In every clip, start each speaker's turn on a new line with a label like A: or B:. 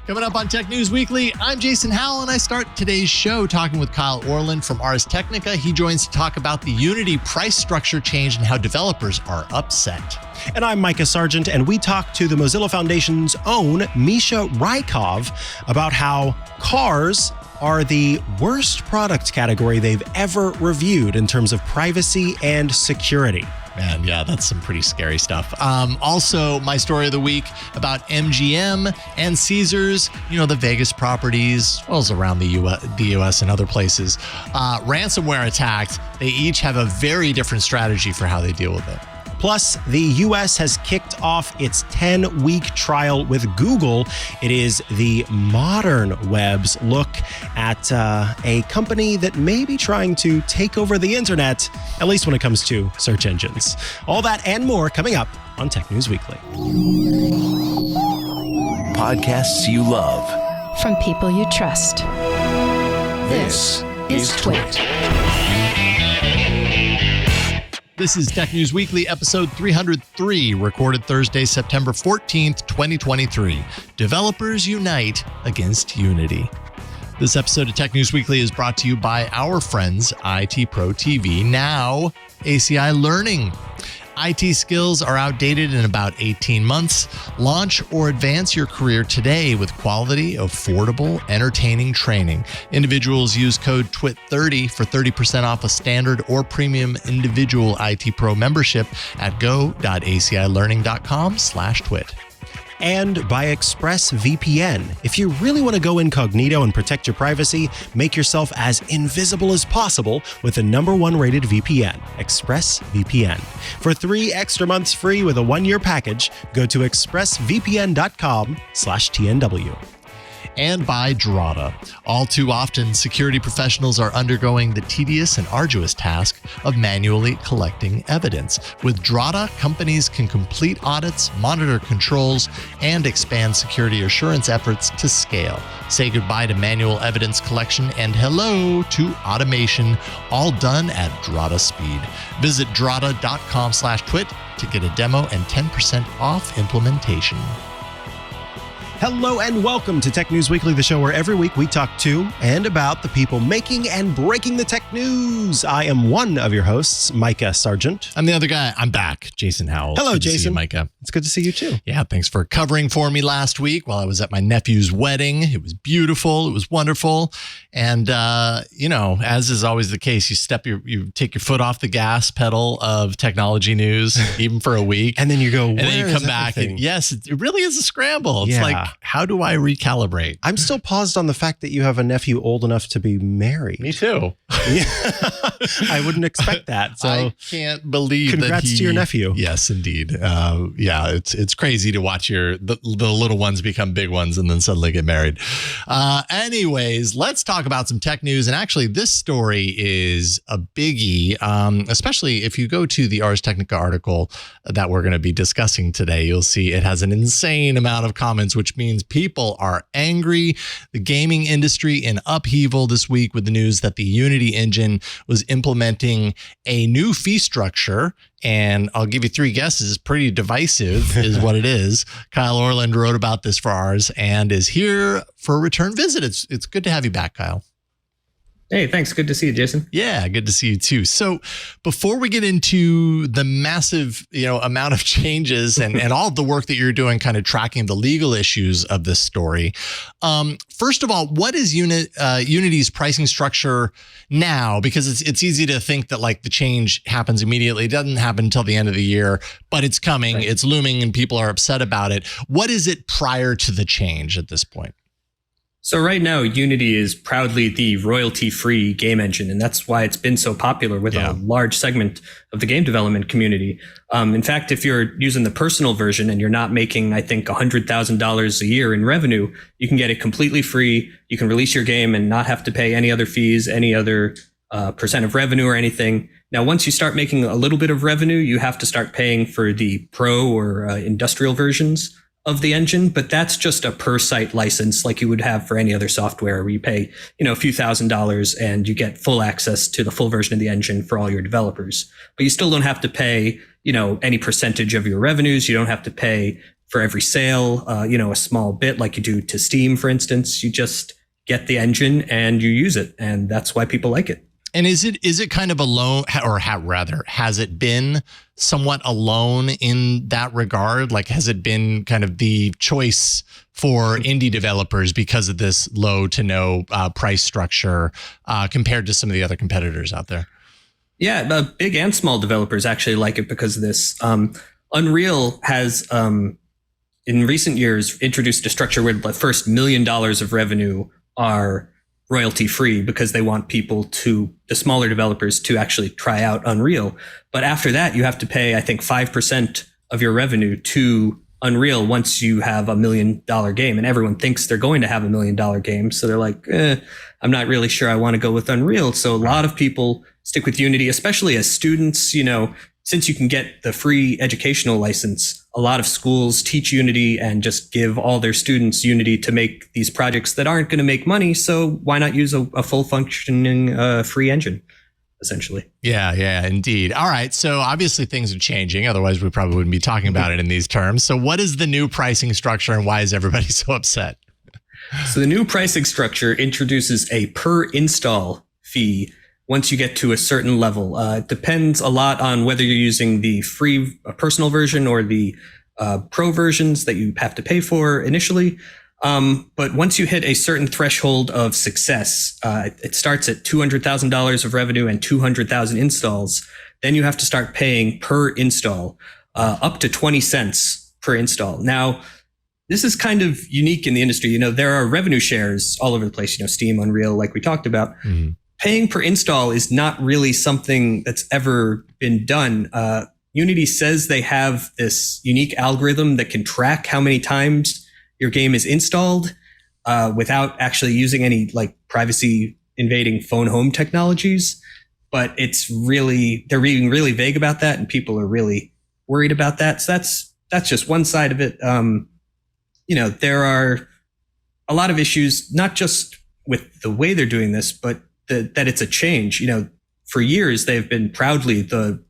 A: Coming up on Tech News Weekly, I'm Jason Howell, and I start today's show talking with Kyle Orland from Ars Technica. He joins to talk about the Unity price structure change and how developers are upset.
B: And I'm Micah Sargent, and we talk to the Mozilla Foundation's own Misha Rykov about how cars are the worst product category they've ever reviewed in terms of privacy and security.
A: Man, yeah, that's some pretty scary stuff. Also, my story of the week about MGM and Caesars, the Vegas properties, as well as around the US and other places. Ransomware attacks, they each have a very different strategy for how they deal with it.
B: Plus, the U.S. has kicked off its 10-week trial with Google. It is the modern web's look at a company that may be trying to take over the internet, at least when it comes to search engines. All that and more coming up on Tech News Weekly.
C: Podcasts you love.
D: From people you trust. This is Twit.
A: This is Tech News Weekly, episode 303, recorded Thursday, September 14th, 2023. Developers unite against Unity. This episode of Tech News Weekly is brought to you by our friends, IT Pro TV, now ACI Learning. IT skills are outdated in about 18 months. Launch or advance your career today with quality, affordable, entertaining training. Individuals use code TWIT30 for 30% off a standard or premium individual IT Pro membership at go.acilearning.com/twit.
B: And by ExpressVPN. If you really want to go incognito and protect your privacy, make yourself as invisible as possible with the #1 rated VPN, ExpressVPN. For 3 extra months free with a 1-year package, go to expressvpn.com/TNW.
A: And by Drata. All too often, security professionals are undergoing the tedious and arduous task of manually collecting evidence. With Drata, companies can complete audits, monitor controls, and expand security assurance efforts to scale. Say goodbye to manual evidence collection and hello to automation, all done at Drata speed. Visit drata.com/twit to get a demo and 10% off implementation.
B: Hello and welcome to Tech News Weekly, the show where every week we talk to and about the people making and breaking the tech news. I am one of your hosts, Micah Sargent.
A: I'm the other guy. I'm back, Jason Howell.
B: Hello, Jason.
A: Good to see you, Micah.
B: It's good to see you too.
A: Yeah, thanks for covering for me last week while I was at my nephew's wedding. It was beautiful. It was wonderful. And, as is always the case, you take your foot off the gas pedal of technology news, even for a week.
B: And then you go,
A: and then you come back and yes, it really is a scramble. It's like, how do I recalibrate?
B: I'm still paused on the fact that you have a nephew old enough to be married.
A: Me too.
B: Yeah. I wouldn't expect that. So
A: I can't believe
B: congrats to your nephew.
A: Yes, indeed. It's crazy to watch the little ones become big ones and then suddenly get married. Anyways, let's talk about some tech news. And actually, this story is a biggie, especially if you go to the Ars Technica article that we're going to be discussing today. You'll see it has an insane amount of comments, which means people are angry. The gaming industry in upheaval this week with the news that the Unity engine was implementing a new fee structure. And I'll give you 3 guesses. Pretty divisive is what it is. Kyle Orland wrote about this for ours and is here for a return visit. It's good to have you back, Kyle.
E: Hey, thanks. Good to see you, Jason.
A: Yeah, good to see you too. So before we get into the massive, amount of changes and all the work that you're doing, kind of tracking the legal issues of this story, first of all, what is Unity's pricing structure now? Because it's easy to think that like the change happens immediately. It doesn't happen until the end of the year, but it's coming, right. It's looming, and people are upset about it. What is it prior to the change at this point?
E: So right now, Unity is proudly the royalty-free game engine, and that's why it's been so popular with a large segment of the game development community. In fact, if you're using the personal version and you're not making, I think, $100,000 a year in revenue, you can get it completely free. You can release your game and not have to pay any other fees, any other percent of revenue or anything. Now, once you start making a little bit of revenue, you have to start paying for the pro or industrial versions of the engine, but that's just a per site license like you would have for any other software where you pay, a few $1,000s and you get full access to the full version of the engine for all your developers. But you still don't have to pay, any percentage of your revenues. You don't have to pay for every sale, a small bit like you do to Steam, for instance. You just get the engine and you use it. And that's why people like it.
A: And is it kind of alone, or rather, has it been somewhat alone in that regard? Like, has it been kind of the choice for indie developers because of this low to no price structure compared to some of the other competitors out there?
E: Yeah, big and small developers actually like it because of this. Unreal has, in recent years, introduced a structure where the first $1 million of revenue are royalty free because they want the smaller developers to actually try out Unreal. But after that, you have to pay, I think, 5% of your revenue to Unreal once you have $1 million game. And everyone thinks they're going to have $1 million game. So they're like, I'm not really sure I want to go with Unreal. So a lot of people stick with Unity, especially as students. Since you can get the free educational license, a lot of schools teach Unity and just give all their students Unity to make these projects that aren't going to make money. So why not use a full functioning free engine, essentially?
A: Yeah, indeed. All right. So obviously things are changing. Otherwise, we probably wouldn't be talking about it in these terms. So what is the new pricing structure and why is everybody so upset?
E: So the new pricing structure introduces a per install fee once you get to a certain level. It depends a lot on whether you're using the free personal version or the pro versions that you have to pay for initially. But once you hit a certain threshold of success, it starts at $200,000 of revenue and 200,000 installs. Then you have to start paying per install, up to 20 cents per install. Now, this is kind of unique in the industry. There are revenue shares all over the place, Steam, Unreal, like we talked about. Mm-hmm. Paying per install is not really something that's ever been done. Unity says they have this unique algorithm that can track how many times your game is installed without actually using any privacy invading phone home technologies. But they're being really vague about that, and people are really worried about that. So that's just one side of it. There are a lot of issues, not just with the way they're doing this, but that it's a change. For years, they've been proudly the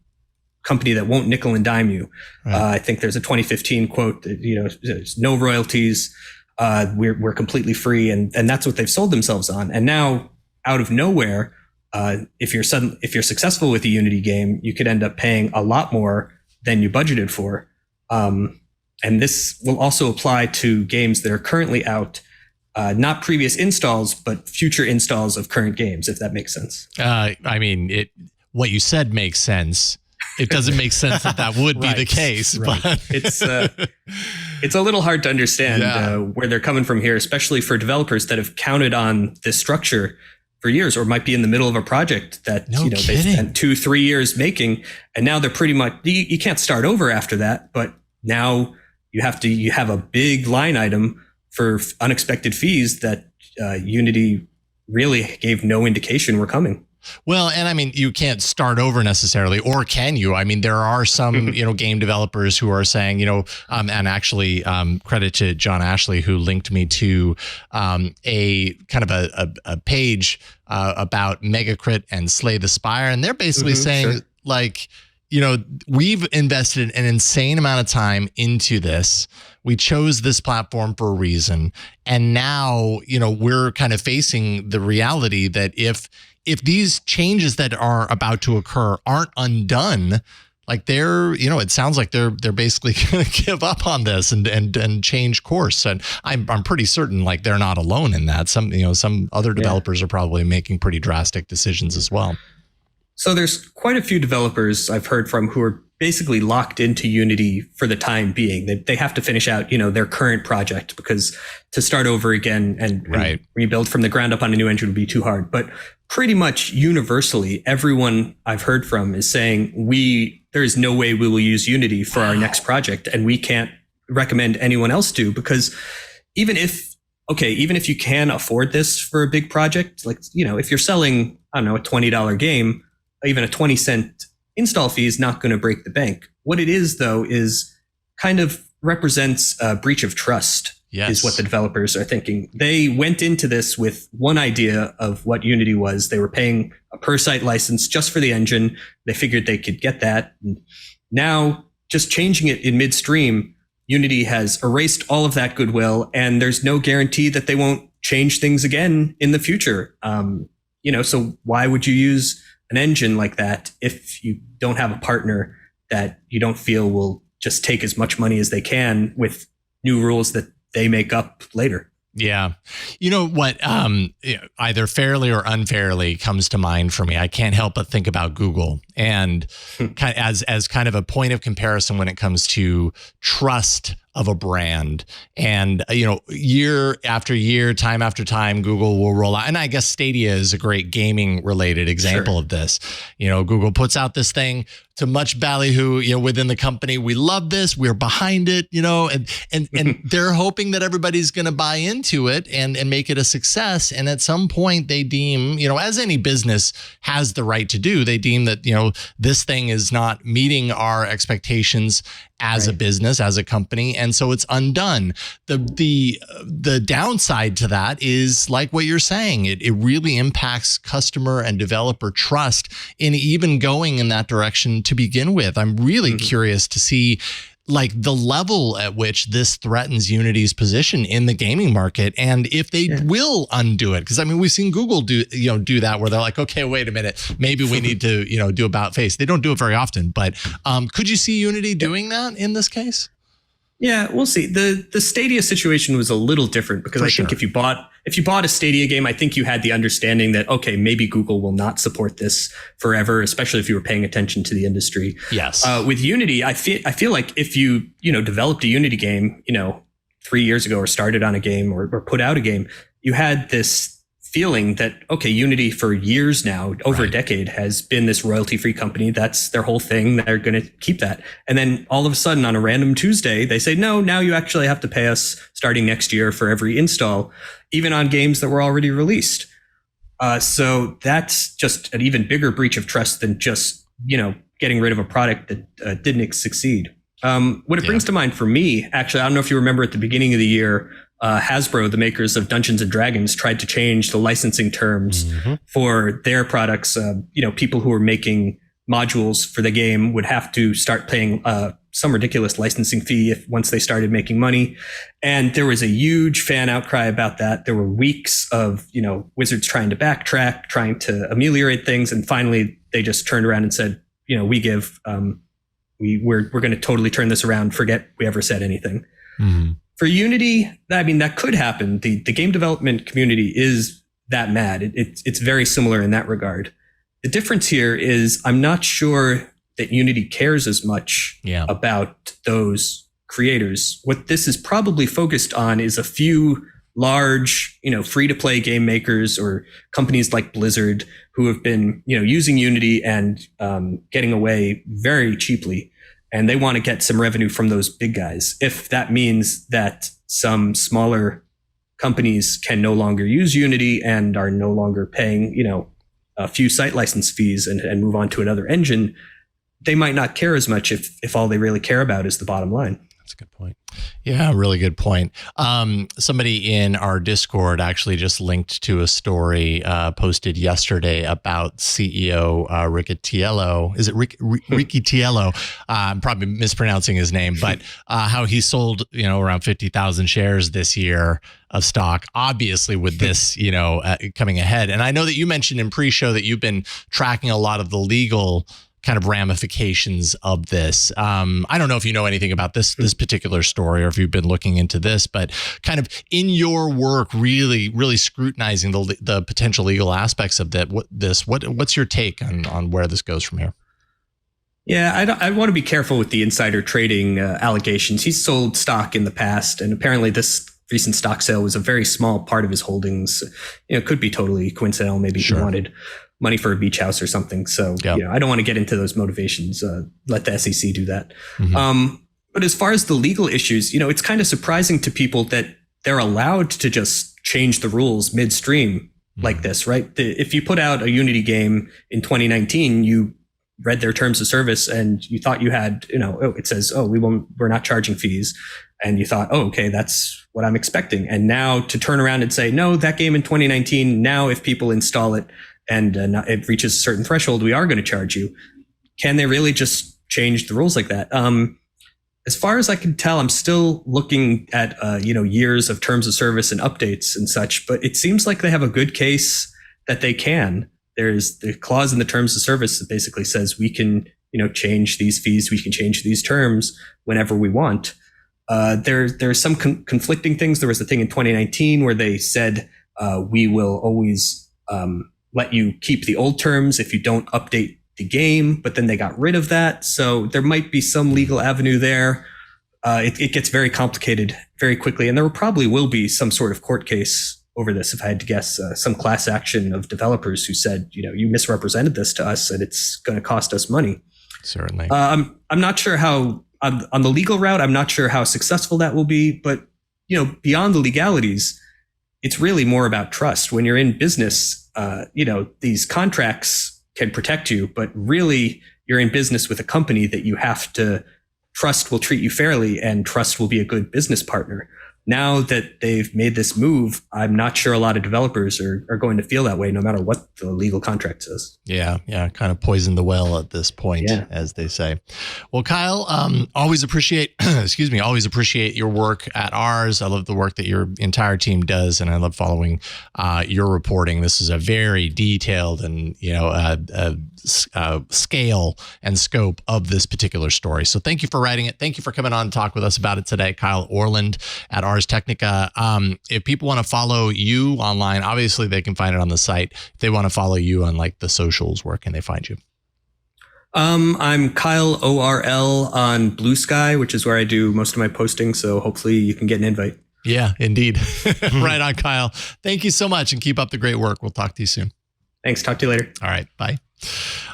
E: company that won't nickel and dime you. Right. I think there's a 2015 quote that, there's no royalties. We're completely free. And that's what they've sold themselves on. And now out of nowhere, if you're successful with a Unity game, you could end up paying a lot more than you budgeted for. And this will also apply to games that are currently out. Not previous installs, but future installs of current games, if that makes sense.
A: What you said makes sense. It doesn't make sense that would be the case. Right. But
E: it's a little hard to understand where they're coming from here, especially for developers that have counted on this structure for years, or might be in the middle of a project that they spent 2-3 years making, and now they're pretty much you can't start over after that. But now you have a big line item for unexpected fees that Unity really gave no indication were coming.
A: Well, and you can't start over necessarily, or can you? There are some, game developers who are saying, and actually credit to John Ashley, who linked me to a kind of a page about Megacrit and Slay the Spire. And they're basically saying we've invested an insane amount of time into this. We chose this platform for a reason. And now, we're kind of facing the reality that if these changes that are about to occur aren't undone, it sounds like they're basically going to give up on this and change course. And I'm pretty certain they're not alone in that. Some other developers are probably making pretty drastic decisions as well.
E: So there's quite a few developers I've heard from who are basically locked into Unity for the time being. They have to finish out, their current project, because to start over again and rebuild from the ground up on a new engine would be too hard. But pretty much universally, everyone I've heard from is saying there is no way we will use Unity for our next project, and we can't recommend anyone else do, because even if you can afford this for a big project, if you're selling, a $20 game, even a 20-cent install fee is not going to break the bank. What it is, though, is kind of represents a breach of trust. Yes. Is what the developers are thinking. They went into this with one idea of what Unity was. They were paying a per site license just for the engine. They figured they could get that. And now, just changing it in midstream Unity has erased all of that goodwill, and there's no guarantee that they won't change things again in the future. So why would you use an engine like that if you don't have a partner that you don't feel will just take as much money as they can with new rules that they make up later?
A: Yeah. You know what, either fairly or unfairly comes to mind for me. I can't help but think about Google and as kind of a point of comparison when it comes to trust of a brand. And, year after year, time after time, Google will roll out. And I guess Stadia is a great gaming related example of this. Google puts out this thing to much ballyhoo, within the company. We love this. We're behind it, and they're hoping that everybody's going to buy into it and make it a success. And at some point they deem, as any business has the right to do, they deem that, this thing is not meeting our expectations as a business, as a company. And so it's undone. The downside to that is like what you're saying. It really impacts customer and developer trust in even going in that direction to begin with. I'm really curious to see the level at which this threatens Unity's position in the gaming market, and if they will undo it. Because we've seen Google do that, where they're like, okay, wait a minute, maybe we need to do about face. They don't do it very often, but could you see Unity doing that in this case?
E: Yeah, we'll see. The Stadia situation was a little different because I think if you bought a Stadia game, I think you had the understanding that, okay, maybe Google will not support this forever, especially if you were paying attention to the industry.
A: Yes.
E: With Unity, I feel like if you developed a Unity game, 3 years ago, or started on a game or put out a game, you had this feeling that, okay, Unity for years now, over a decade, has been this royalty-free company. That's their whole thing. They're going to keep that. And then all of a sudden on a random Tuesday, they say, no, now you actually have to pay us starting next year for every install, even on games that were already released. So that's just an even bigger breach of trust than just, getting rid of a product that didn't succeed. What it brings to mind for me, actually, I don't know if you remember at the beginning of the year, Hasbro, the makers of Dungeons and Dragons, tried to change the licensing terms for their products. People who were making modules for the game would have to start paying some ridiculous licensing fee once they started making money. And there was a huge fan outcry about that. There were weeks of, Wizards trying to backtrack, trying to ameliorate things. And finally, they just turned around and said, we're going to totally turn this around. Forget we ever said anything. For Unity, that could happen. The game development community is that mad. It's very similar in that regard. The difference here is I'm not sure that Unity cares as much about those creators. What this is probably focused on is a few large, free-to-play game makers or companies like Blizzard who have been, using Unity and getting away very cheaply. And they want to get some revenue from those big guys. If that means that some smaller companies can no longer use Unity and are no longer paying, a few site license fees and move on to another engine, they might not care as much if all they really care about is the bottom line.
A: That's a good point. Yeah, really good point. Somebody in our Discord actually just linked to a story posted yesterday about CEO Ricciello. Is it Ricciello? I'm probably mispronouncing his name, but how he sold, around 50,000 shares this year of stock, obviously with this, coming ahead. And I know that you mentioned in pre-show that you've been tracking a lot of the legal kind of ramifications of this. I don't know if you know anything about this particular story or if you've been looking into this, but kind of in your work, really scrutinizing the potential legal aspects of what's your take on where this goes from here?
E: Yeah, I want to be careful with the insider trading allegations. He's sold stock in the past, and apparently this recent stock sale was a very small part of his holdings. It could be totally coincidental. Maybe he wanted money for a beach house or something. So, I don't want to get into those motivations. Let the SEC do that. But as far as the legal issues, it's kind of surprising to people that they're allowed to just change the rules midstream like this, right? If you put out a Unity game in 2019, you read their terms of service and you thought you had, it says, we're not charging fees. And you thought, okay, that's what I'm expecting. And now to turn around and say, no, that game in 2019, now if people install it, and it reaches a certain threshold, we are going to charge you. Can they really just change the rules like that? As far as I can tell, I'm still looking at years of terms of service and updates and such, but it seems like they have a good case that they can. There's the clause in the terms of service that basically says we can change these fees, we can change these terms whenever we want. There's some conflicting things. There was the thing in 2019 where they said we will always let you keep the old terms if you don't update the game, but then they got rid of that. So there might be some legal avenue there. It gets very complicated very quickly, and there probably will be some sort of court case over this, if I had to guess, some class action of developers who said, you misrepresented this to us and it's going to cost us money.
A: Certainly.
E: I'm not sure how, on the legal route, I'm not sure how successful that will be, but beyond the legalities, it's really more about trust. When you're in business, these contracts can protect you, but really you're in business with a company that you have to trust will treat you fairly and trust will be a good business partner. Now that they've made this move, I'm not sure a lot of developers are going to feel that way, no matter what the legal contract says.
A: Yeah, kind of poisoned the well at this point, as they say. Well, Kyle, always appreciate your work at Ars. I love the work that your entire team does, and I love following your reporting. This is a very detailed and scale and scope of this particular story. So thank you for writing it. Thank you for coming on and talk with us about it today, Kyle Orland at Ars Technica. If people want to follow you online, obviously they can find it on the site. If they want to follow you on like the socials, where can they find you?
E: I'm Kyle ORL on Blue Sky, which is where I do most of my posting. So hopefully you can get an invite.
A: Yeah, indeed. Right on, Kyle. Thank you so much and keep up the great work. We'll talk to you soon.
E: Thanks. Talk to you later.
A: All right. Bye.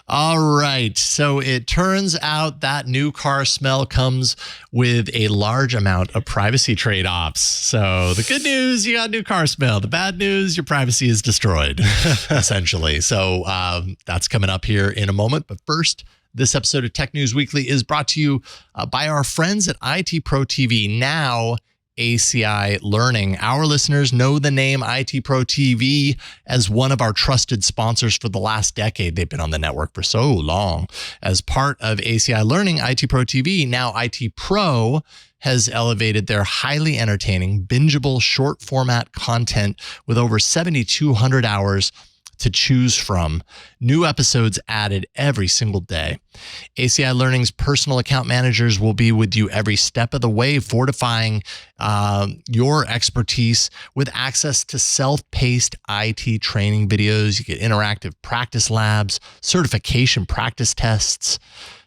A: All right. So it turns out that new car smell comes with a large amount of privacy trade-offs. So the good news, you got new car smell. The bad news, your privacy is destroyed, essentially. So that's coming up here in a moment. But first, this episode of Tech News Weekly is brought to you by our friends at IT Pro TV, now ACI Learning. Our listeners know the name IT Pro TV as one of our trusted sponsors for the last decade. They've been on the network for so long. As part of ACI Learning, IT Pro TV, now IT Pro, has elevated their highly entertaining, bingeable, short format content with over 7,200 hours to choose from. New episodes added every single day. ACI Learning's personal account managers will be with you every step of the way, fortifying your expertise with access to self-paced IT training videos. You get interactive practice labs, certification practice tests,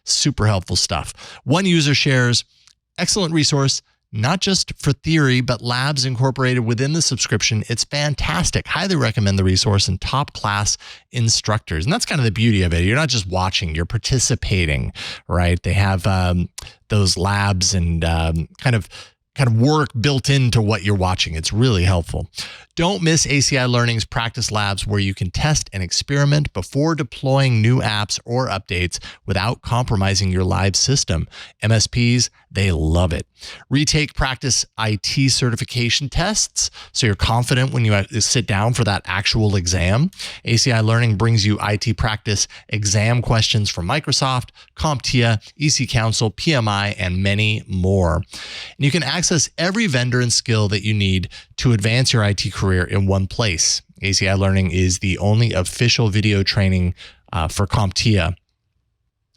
A: super helpful stuff. One user shares, excellent resource, not just for theory, but labs incorporated within the subscription. It's fantastic. Highly recommend the resource and top class instructors. And that's kind of the beauty of it. You're not just watching, you're participating, right? They have those labs and kind of work built into what you're watching. It's really helpful. Don't miss ACI Learning's practice labs where you can test and experiment before deploying new apps or updates without compromising your live system. MSPs, they love it. Retake practice IT certification tests so you're confident when you sit down for that actual exam. ACI Learning brings you IT practice exam questions from Microsoft, CompTIA, EC Council, PMI, and many more. And you can access every vendor and skill that you need to advance your IT career in one place. ACI Learning is the only official video training for CompTIA.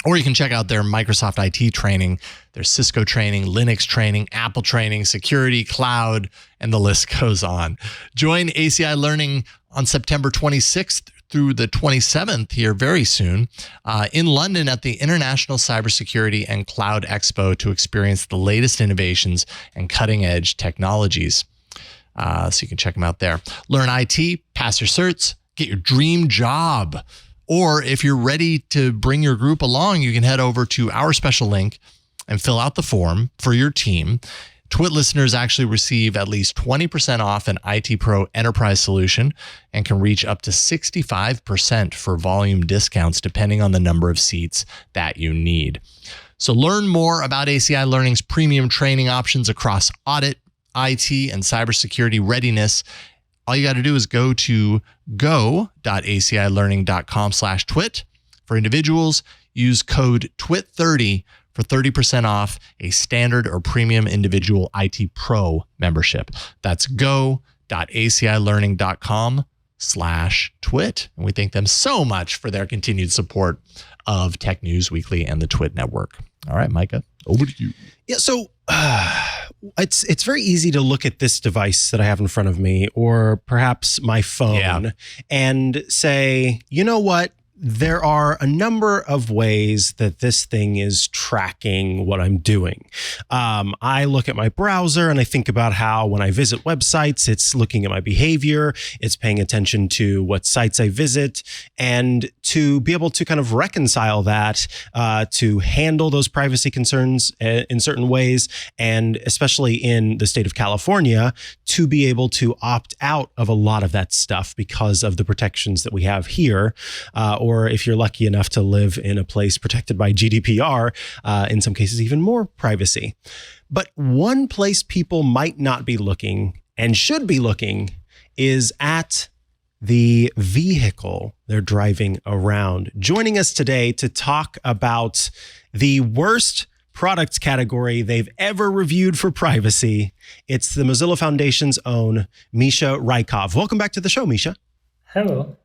A: Or you can check out their Microsoft IT training, their Cisco training, Linux training, Apple training, security, cloud, and the list goes on. Join ACI Learning on September 26th through the 27th here very soon in London at the International Cybersecurity and Cloud Expo to experience the latest innovations and cutting edge technologies. So you can check them out there. Learn IT, pass your certs, get your dream job. Or if you're ready to bring your group along, you can head over to our special link and fill out the form for your team. Twit listeners actually receive at least 20% off an IT Pro Enterprise solution and can reach up to 65% for volume discounts depending on the number of seats that you need. So learn more about ACI Learning's premium training options across audit, IT, and cybersecurity readiness. All you got to do is go to go.acilearning.com/twit. For individuals, use code TWIT30 for for 30% off a standard or premium individual IT Pro membership. That's go.acilearning.com/twit. And we thank them so much for their continued support of Tech News Weekly and the Twit Network. All right, Micah, over to you.
B: Yeah, so it's very easy to look at this device that I have in front of me, or perhaps my phone, and say, you know what? There are a number of ways that this thing is tracking what I'm doing. I look at my browser and I think about how when I visit websites, it's looking at my behavior, it's paying attention to what sites I visit, and to be able to kind of reconcile that, to handle those privacy concerns in certain ways, and especially in the state of California, to be able to opt out of a lot of that stuff because of the protections that we have here, or if you're lucky enough to live in a place protected by GDPR, in some cases even more privacy. But one place people might not be looking and should be looking is at the vehicle they're driving around. Joining us today to talk about the worst products category they've ever reviewed for privacy, it's the Mozilla Foundation's own Misha Rykov. Welcome back to the show, Misha.
F: Hello.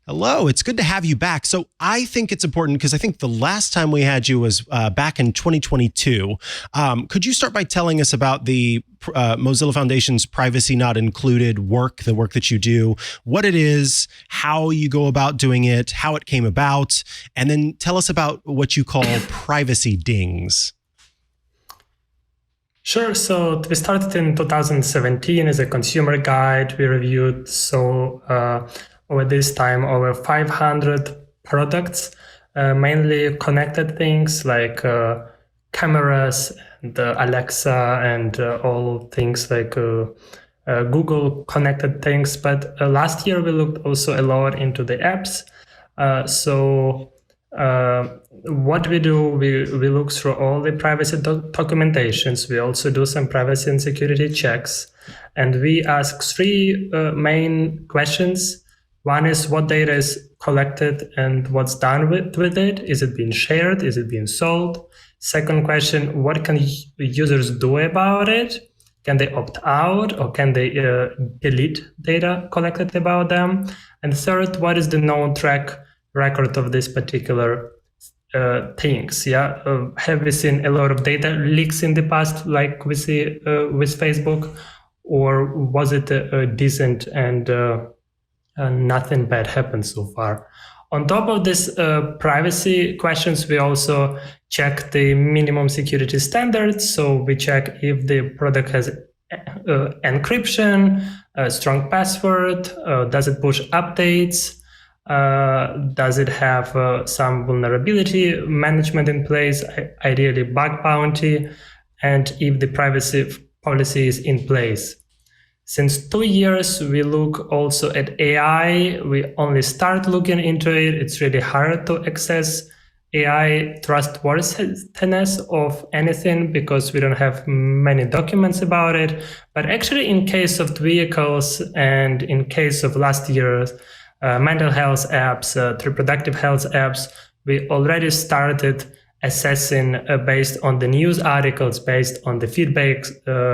B: Hello, it's good to have you back. So I think it's important because I think the last time we had you was back in 2022. Could you start by telling us about the Mozilla Foundation's Privacy Not Included work, the work that you do, what it is, how you go about doing it, how it came about, and then tell us about what you call privacy dings.
F: Sure. So we started in 2017 as a consumer guide. We reviewed over this time, over 500 products, mainly connected things like cameras, and Alexa, and all things like Google connected things. But last year we looked also a lot into the apps. What we do, we look through all the privacy documentations. We also do some privacy and security checks. And we ask three main questions. One is what data is collected and what's done with it. Is it being shared? Is it being sold? Second question, what can users do about it? Can they opt out, or can they delete data collected about them? And third, what is the known track record of this particular things? Have we seen a lot of data leaks in the past, like we see with Facebook, or was it decent and nothing bad happened so far? On top of this privacy questions, we also check the minimum security standards. So we check if the product has encryption, a strong password, does it push updates, does it have some vulnerability management in place, ideally bug bounty, and if the privacy policy is in place. Since 2 years, we look also at AI. We only start looking into it. It's really hard to access AI trustworthiness of anything because we don't have many documents about it. But actually, in case of vehicles and in case of last year's mental health apps, reproductive health apps, we already started assessing based on the news articles, based on the feedback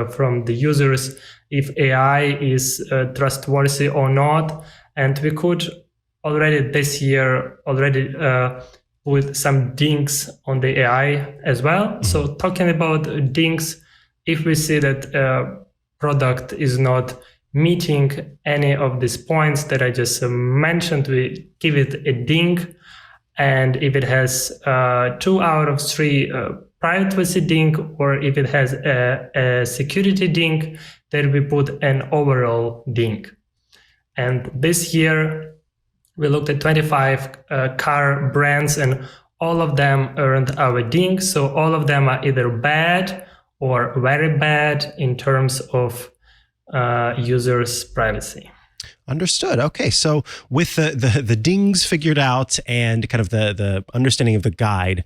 F: from the users, if AI is trustworthy or not. And we could already this year put some dings on the AI as well. So talking about dings, if we see that a product is not meeting any of these points that I just mentioned, we give it a ding. And if it has 2 out of 3 privacy ding, or if it has a security ding, then we put an overall ding. And this year, we looked at 25 car brands, and all of them earned our ding. So all of them are either bad or very bad in terms of users' privacy.
B: Understood. Okay, so with the dings figured out and kind of the understanding of the guide,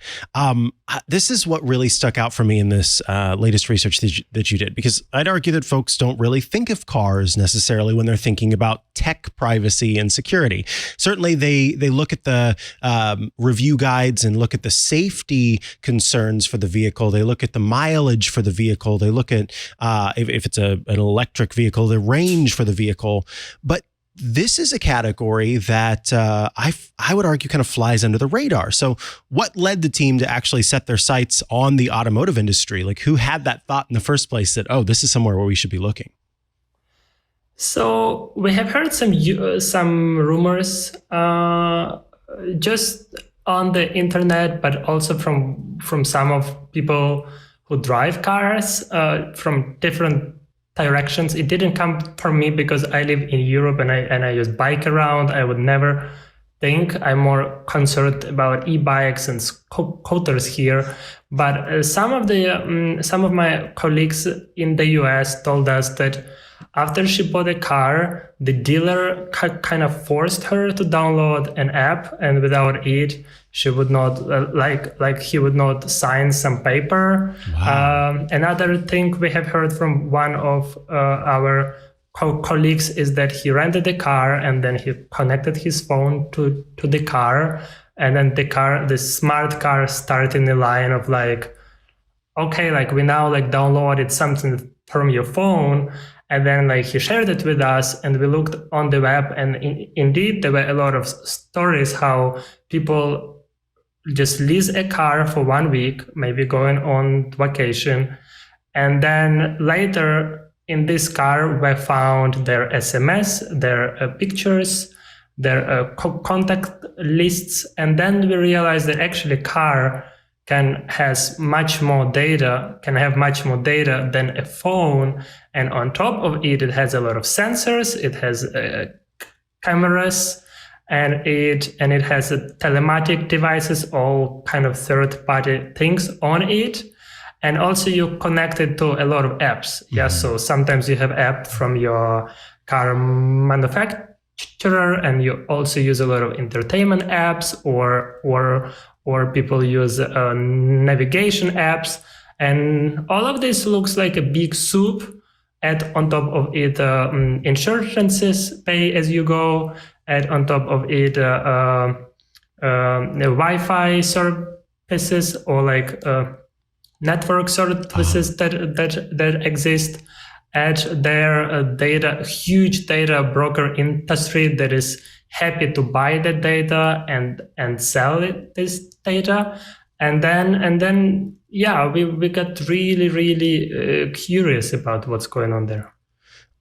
B: this is what really stuck out for me in this latest research that you did, because I'd argue that folks don't really think of cars necessarily when they're thinking about tech privacy and security. Certainly, they look at the review guides and look at the safety concerns for the vehicle. They look at the mileage for the vehicle. They look at if it's an electric vehicle, the range for the vehicle, but this is a category that I would argue kind of flies under the radar. So what led the team to actually set their sights on the automotive industry? Like, who had that thought in the first place that, oh, this is somewhere where we should be looking?
F: So we have heard some rumors just on the internet, but also from some of people who drive cars from different directions. It didn't come from me because I live in Europe and I just bike around. I would never think. I'm more concerned about e-bikes and scooters here. But some of my colleagues in the US told us that after she bought a car, the dealer kind of forced her to download an app, and without it, she would not he would not sign some paper. Wow. Another thing we have heard from one of our colleagues is that he rented a car and then he connected his phone to the car, and then the smart car started in the line of like, okay, like we now like downloaded something from your phone. And then like he shared it with us and we looked on the web, and indeed there were a lot of stories how people just lease a car for 1 week, maybe going on vacation. And then later in this car were found their SMS, their pictures, their contact lists. And then we realized that actually car can have much more data than a phone. And on top of it, it has a lot of sensors, it has cameras, and it has telematic devices, all kind of third-party things on it. And also you connect it to a lot of apps. Mm-hmm. Yeah, so sometimes you have app from your car manufacturer, and you also use a lot of entertainment apps, or people use navigation apps. And all of this looks like a big soup. Add on top of it insurances, pay as you go. Add on top of it Wi-Fi services or like network services that exist. Add their huge data broker industry that is happy to buy the data and sell this data. And then yeah, we got really curious about what's going on there.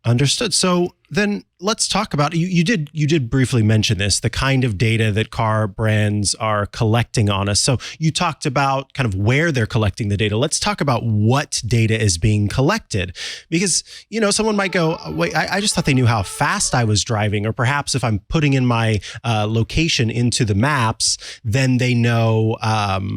B: Understood. So then let's talk about, you did briefly mention this, the kind of data that car brands are collecting on us. So you talked about kind of where they're collecting the data. Let's talk about what data is being collected, because, you know, someone might go, wait, I just thought they knew how fast I was driving, or perhaps if I'm putting in my location into the maps, then they know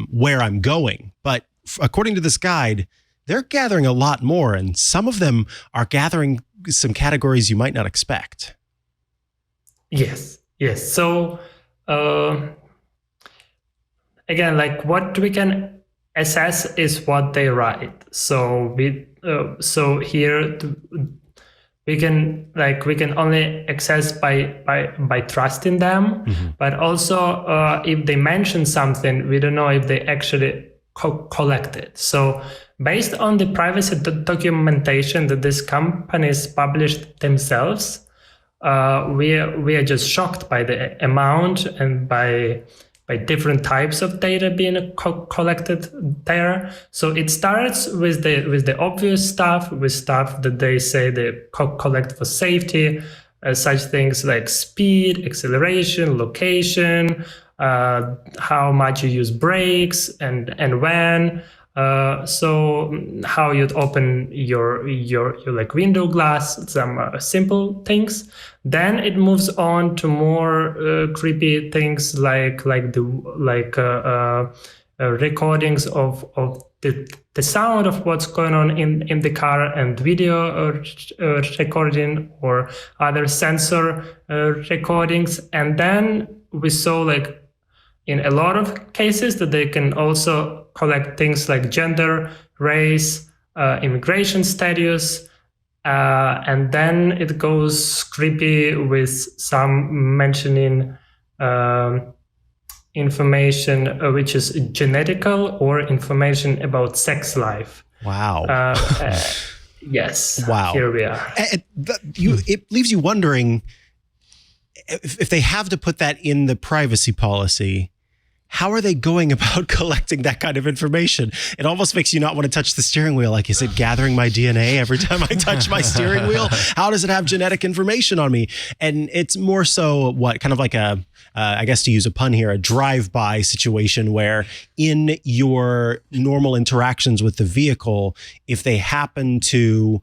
B: where I'm going. But according to this guide, they're gathering a lot more, and some of them are gathering some categories you might not expect.
F: Yes. So again, like what we can assess is what they write. So here we can only access by trusting them, mm-hmm. But also if they mention something, we don't know if they actually collect it. So based on the privacy documentation that these companies published themselves, we are just shocked by the amount and by different types of data being collected there. So it starts with the obvious stuff, with stuff that they say they collect for safety, such things like speed, acceleration, location, how much you use brakes and when. So how you'd open your like window glass, some simple things. Then it moves on to more recordings of the the sound of what's going on in the car, and video recording or other sensor recordings. And then we saw, like, in a lot of cases, that they can also collect things like gender, race, immigration status, and then it goes creepy with some mentioning information which is genetical or information about sex life.
B: Wow.
F: Yes.
B: Wow.
F: Here we are.
B: It leaves you wondering if they have to put that in the privacy policy, how are they going about collecting that kind of information? It almost makes you not want to touch the steering wheel. Like, is it gathering my DNA every time I touch my steering wheel? How does it have genetic information on me? And it's more so kind of like I guess to use a pun here, a drive-by situation where in your normal interactions with the vehicle, if they happen to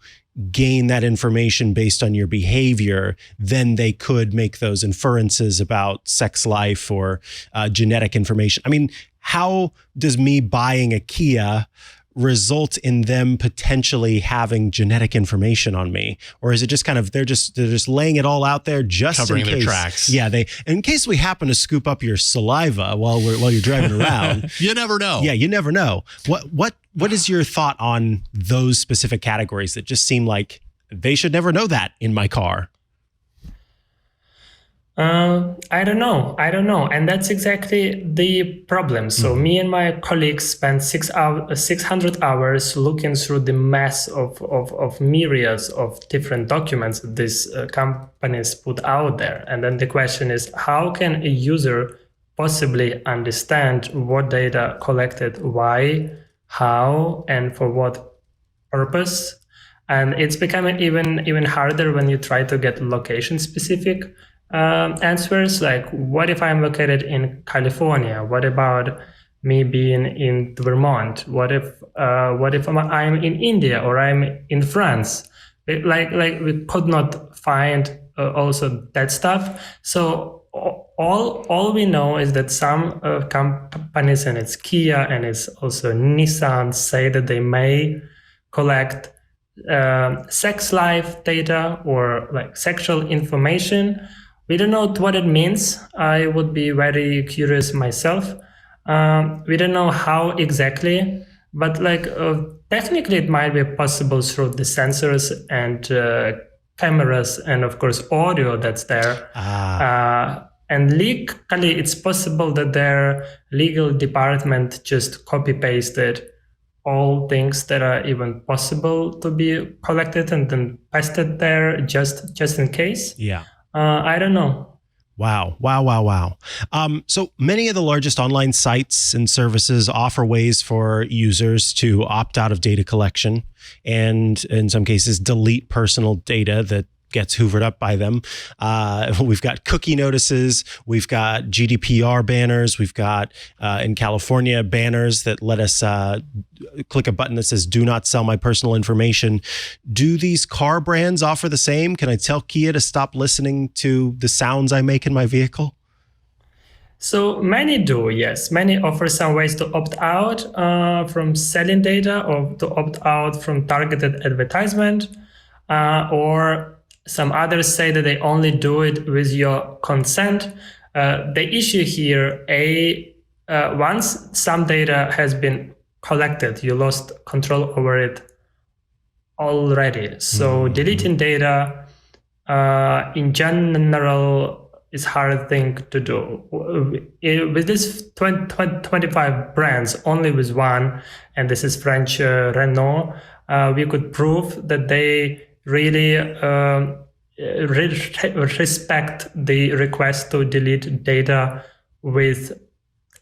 B: gain that information based on your behavior, then they could make those inferences about sex life or genetic information. I mean, how does me buying a Kia result in them potentially having genetic information on me? Or is it just kind of they're just laying it all out there just
A: covering
B: in case?
A: their tracks?
B: Yeah, in case we happen to scoop up your saliva while you're driving around.
A: You never know.
B: Yeah, you never know. What is your thought on those specific categories that just seem like they should never know that in my car?
F: I don't know. And that's exactly the problem. So me and my colleagues spent 600 hours looking through the mess of myriads of different documents that these companies put out there. And then the question is, how can a user possibly understand what data collected, why, how, and for what purpose? And it's becoming even harder when you try to get location specific answers. Like, what if I'm located in California? What about me being in Vermont? What if I'm in India or I'm in France? Like we could not find also that stuff. So all we know is that some companies, and it's Kia and it's also Nissan, say that they may collect sex life data or like sexual information. We don't know what it means. I would be very curious myself. We don't know how exactly, but technically it might be possible through the sensors and cameras and of course audio that's there. And legally it's possible that their legal department just copy pasted all things that are even possible to be collected and then pasted there just in case.
B: Yeah.
F: I don't know.
B: Wow. So many of the largest online sites and services offer ways for users to opt out of data collection and in some cases delete personal data that gets hoovered up by them. We've got cookie notices. We've got GDPR banners. We've got, in California, banners that let us click a button that says, do not sell my personal information. Do these car brands offer the same? Can I tell Kia to stop listening to the sounds I make in my vehicle?
F: So many do, yes. Many offer some ways to opt out from selling data or to opt out from targeted advertisement, or some others say that they only do it with your consent. The issue here, once some data has been collected, you lost control over it already. So deleting data in general is a hard thing to do. With this 25 brands, only with one, and this is French Renault, we could prove that they really respect the request to delete data with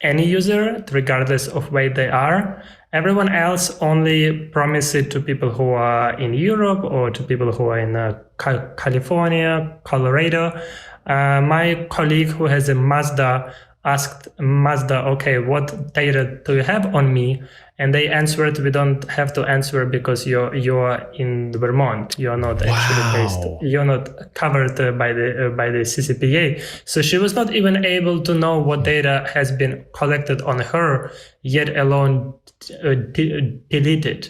F: any user, regardless of where they are. Everyone else only promise it to people who are in Europe or to people who are in California, Colorado. My colleague who has a Mazda asked Mazda, okay, what data do you have on me? And they answered, we don't have to answer because you're in Vermont. You're not actually based. You're not covered by the CCPA. So she was not even able to know what data has been collected on her, yet alone deleted.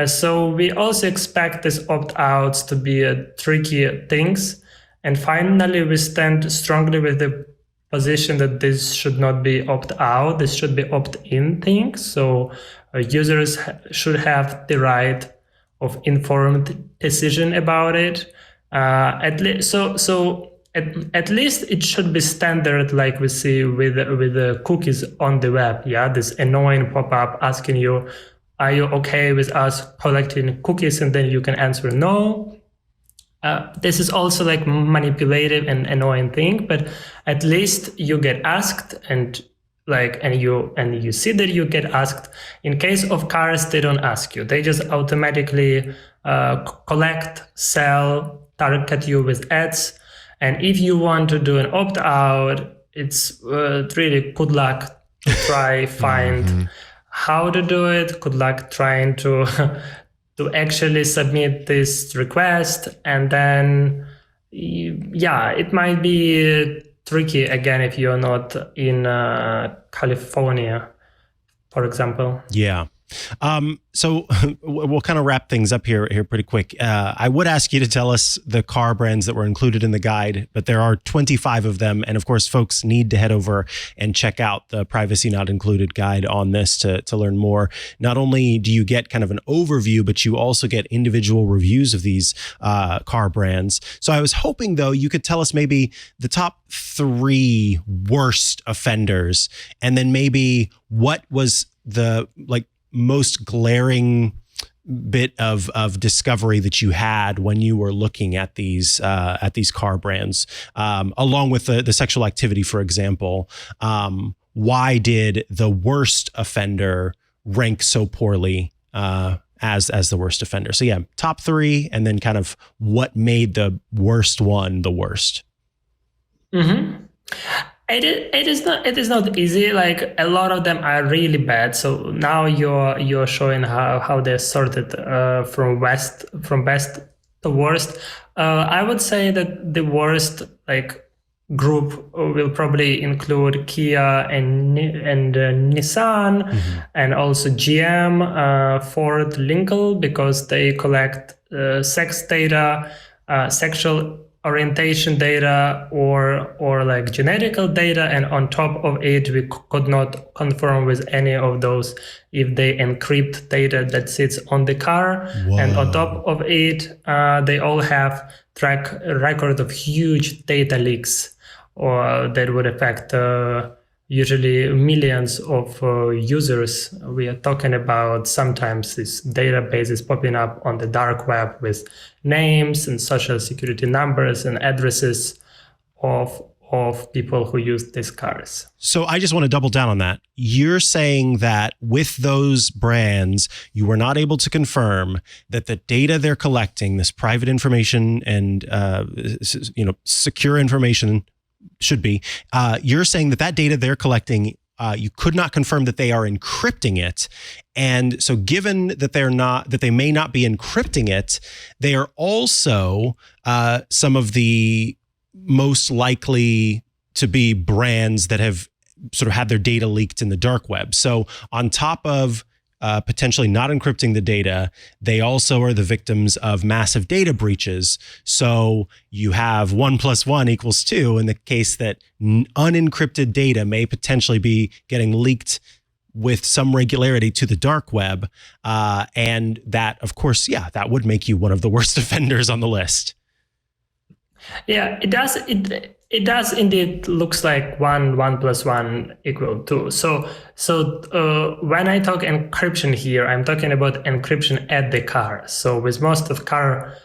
F: So we also expect these opt-outs to be tricky things. And finally, we stand strongly with the position that this should not be opt-out, this should be opt-in thing. So users should have the right of informed decision about it. At least it should be standard, like we see with the cookies on the web. Yeah, this annoying pop-up asking you, are you okay with us collecting cookies? And then you can answer no. This is also like manipulative and annoying thing, but at least you get asked and you see that you get asked. In case of cars, they don't ask you. They just automatically collect, sell, target you with ads. And if you want to do an opt-out, it's really good luck to try find how to do it. Good luck trying to actually submit this request. And then, it might be tricky again if you're not in California, for example.
B: Yeah. So we'll kind of wrap things up here pretty quick. I would ask you to tell us the car brands that were included in the guide, but there are 25 of them. And of course, folks need to head over and check out the Privacy Not Included guide on this to learn more. Not only do you get kind of an overview, but you also get individual reviews of these car brands. So I was hoping, though, you could tell us maybe the top 3 worst offenders, and then maybe what was the most glaring bit of discovery that you had when you were looking at these car brands, along with the sexual activity, for example. Why did the worst offender rank so poorly as the worst offender? So yeah, top 3, and then kind of what made the worst one the worst.
F: Mm-hmm. It is not easy. Like, a lot of them are really bad. So now you're showing how they're sorted from best to worst. I would say that the worst group will probably include Kia and Nissan, and also GM, Ford, Lincoln, because they collect sex data, sexual orientation data, or like genetical data, and on top of it we could not confirm with any of those if they encrypt data that sits on the car. Whoa. And on top of it they all have track record of huge data leaks, or that would affect usually millions of users. We are talking about sometimes this database is popping up on the dark web with names and social security numbers and addresses of people who use these cars.
B: So I just want to double down on that. You're saying that with those brands, you were not able to confirm that the data they're collecting, this private information and secure information, should be, you're saying that data they're collecting, you could not confirm that they are encrypting it. And so given that they may not be encrypting it, they are also some of the most likely to be brands that have sort of had their data leaked in the dark web. So on top of potentially not encrypting the data, they also are the victims of massive data breaches. So you have 1 + 1 = 2 in the case that unencrypted data may potentially be getting leaked with some regularity to the dark web. And that, of course, that would make you one of the worst offenders on the list.
F: Yeah, it does. It does indeed looks like 1 + 1 = 2. So when I talk encryption here, I'm talking about encryption at the car. So with most of car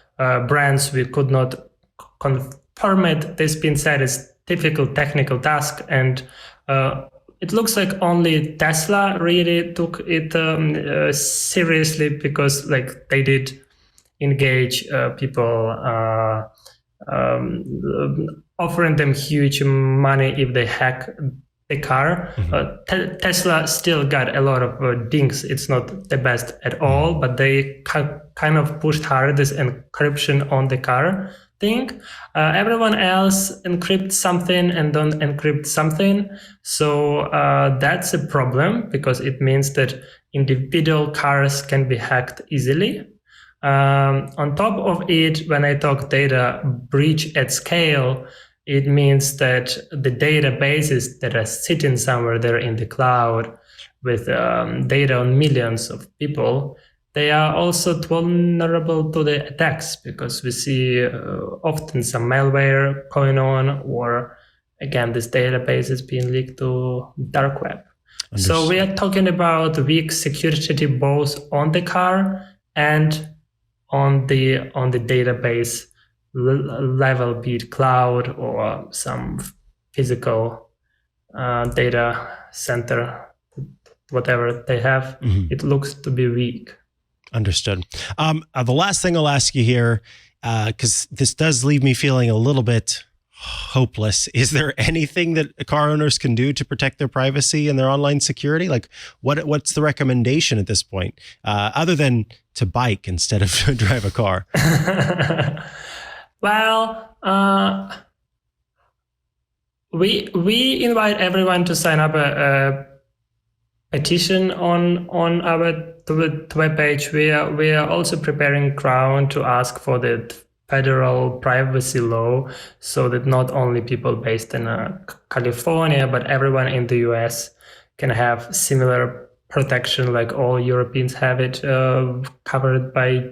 F: brands, we could not confirm it. This being said, it's difficult technical task, and it looks like only Tesla really took it seriously, because they did engage people. Offering them huge money if they hack the car. Tesla still got a lot of dings. It's not the best at all, but they kind of pushed hard this encryption on the car thing. Everyone else encrypts something and don't encrypt something. So that's a problem, because it means that individual cars can be hacked easily. On top of it, when I talk data breach at scale, it means that the databases that are sitting somewhere there in the cloud with data on millions of people, they are also vulnerable to the attacks, because we see often some malware going on, or again, this database is being leaked to dark web.
B: Understood.
F: So we are talking about weak security both on the car and on the database level, be it cloud or some physical data center, whatever they have. It looks to be weak.
B: Understood. The last thing I'll ask you here, because this does leave me feeling a little bit hopeless. Is there anything that car owners can do to protect their privacy and their online security? Like, what's the recommendation at this point, other than to bike instead of drive a car?
F: Well, we invite everyone to sign up a petition on our webpage. We are also preparing ground to ask for the federal privacy law, so that not only people based in California, but everyone in the US can have similar protection like all Europeans have it covered by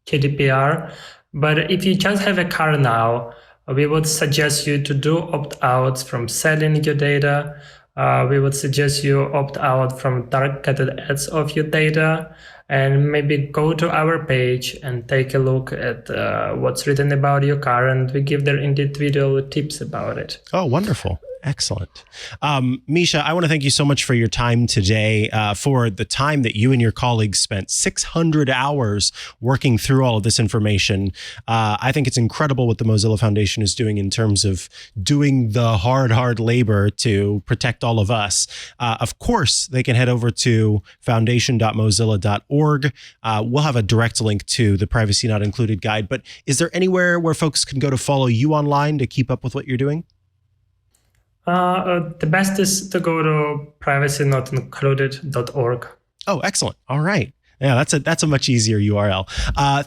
F: GDPR. But if you just have a car now, we would suggest you to do opt-outs from selling your data. We would suggest you opt out from targeted ads of your data, and maybe go to our page and take a look at what's written about your car, and we give their individual tips about it.
B: Oh, wonderful. Excellent. Misha, I want to thank you so much for your time today, for the time that you and your colleagues spent, 600 hours working through all of this information. I think it's incredible what the Mozilla Foundation is doing in terms of doing the hard labor to protect all of us. Of course, they can head over to foundation.mozilla.org. We'll have a direct link to the Privacy Not Included guide, but is there anywhere where folks can go to follow you online to keep up with what you're doing?
F: The best is to go to privacynotIncluded.org.
B: Oh, excellent. All right. Yeah, that's a much easier URL.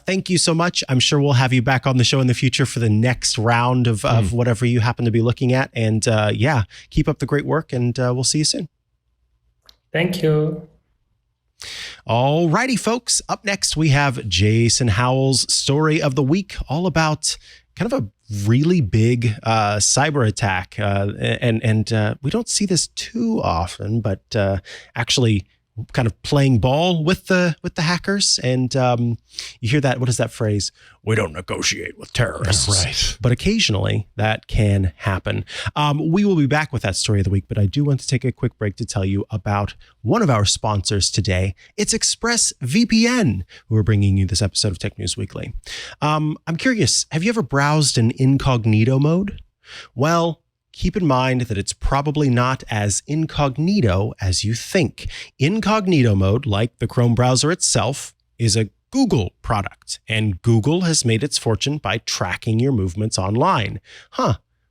B: Thank you so much. I'm sure we'll have you back on the show in the future for the next round of whatever you happen to be looking at. And yeah, keep up the great work, and we'll see you soon.
F: Thank you.
B: All righty, folks. Up next, we have Jason Howell's story of the week, all about kind of a really big cyber attack. And we don't see this too often, but actually kind of playing ball with the hackers. And you hear that, what is that phrase? We don't negotiate with terrorists.
A: Right.
B: But occasionally that can happen. We will be back with that story of the week, but I do want to take a quick break to tell you about one of our sponsors today. It's ExpressVPN, who are bringing you this episode of Tech News Weekly. I'm curious, have you ever browsed in incognito mode? Well, keep in mind that it's probably not as incognito as you think. Incognito mode, like the Chrome browser itself, is a Google product, and Google has made its fortune by tracking your movements online.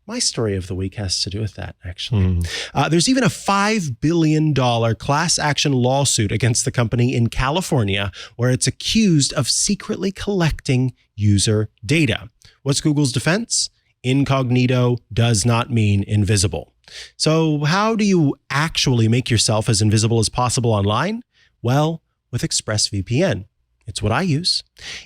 B: My story of the week has to do with that, actually. There's even a $5 billion class action lawsuit against the company in California, where it's accused of secretly collecting user data. What's Google's defense? Incognito does not mean invisible. So how do you actually make yourself as invisible as possible online? Well, with ExpressVPN. It's what I use.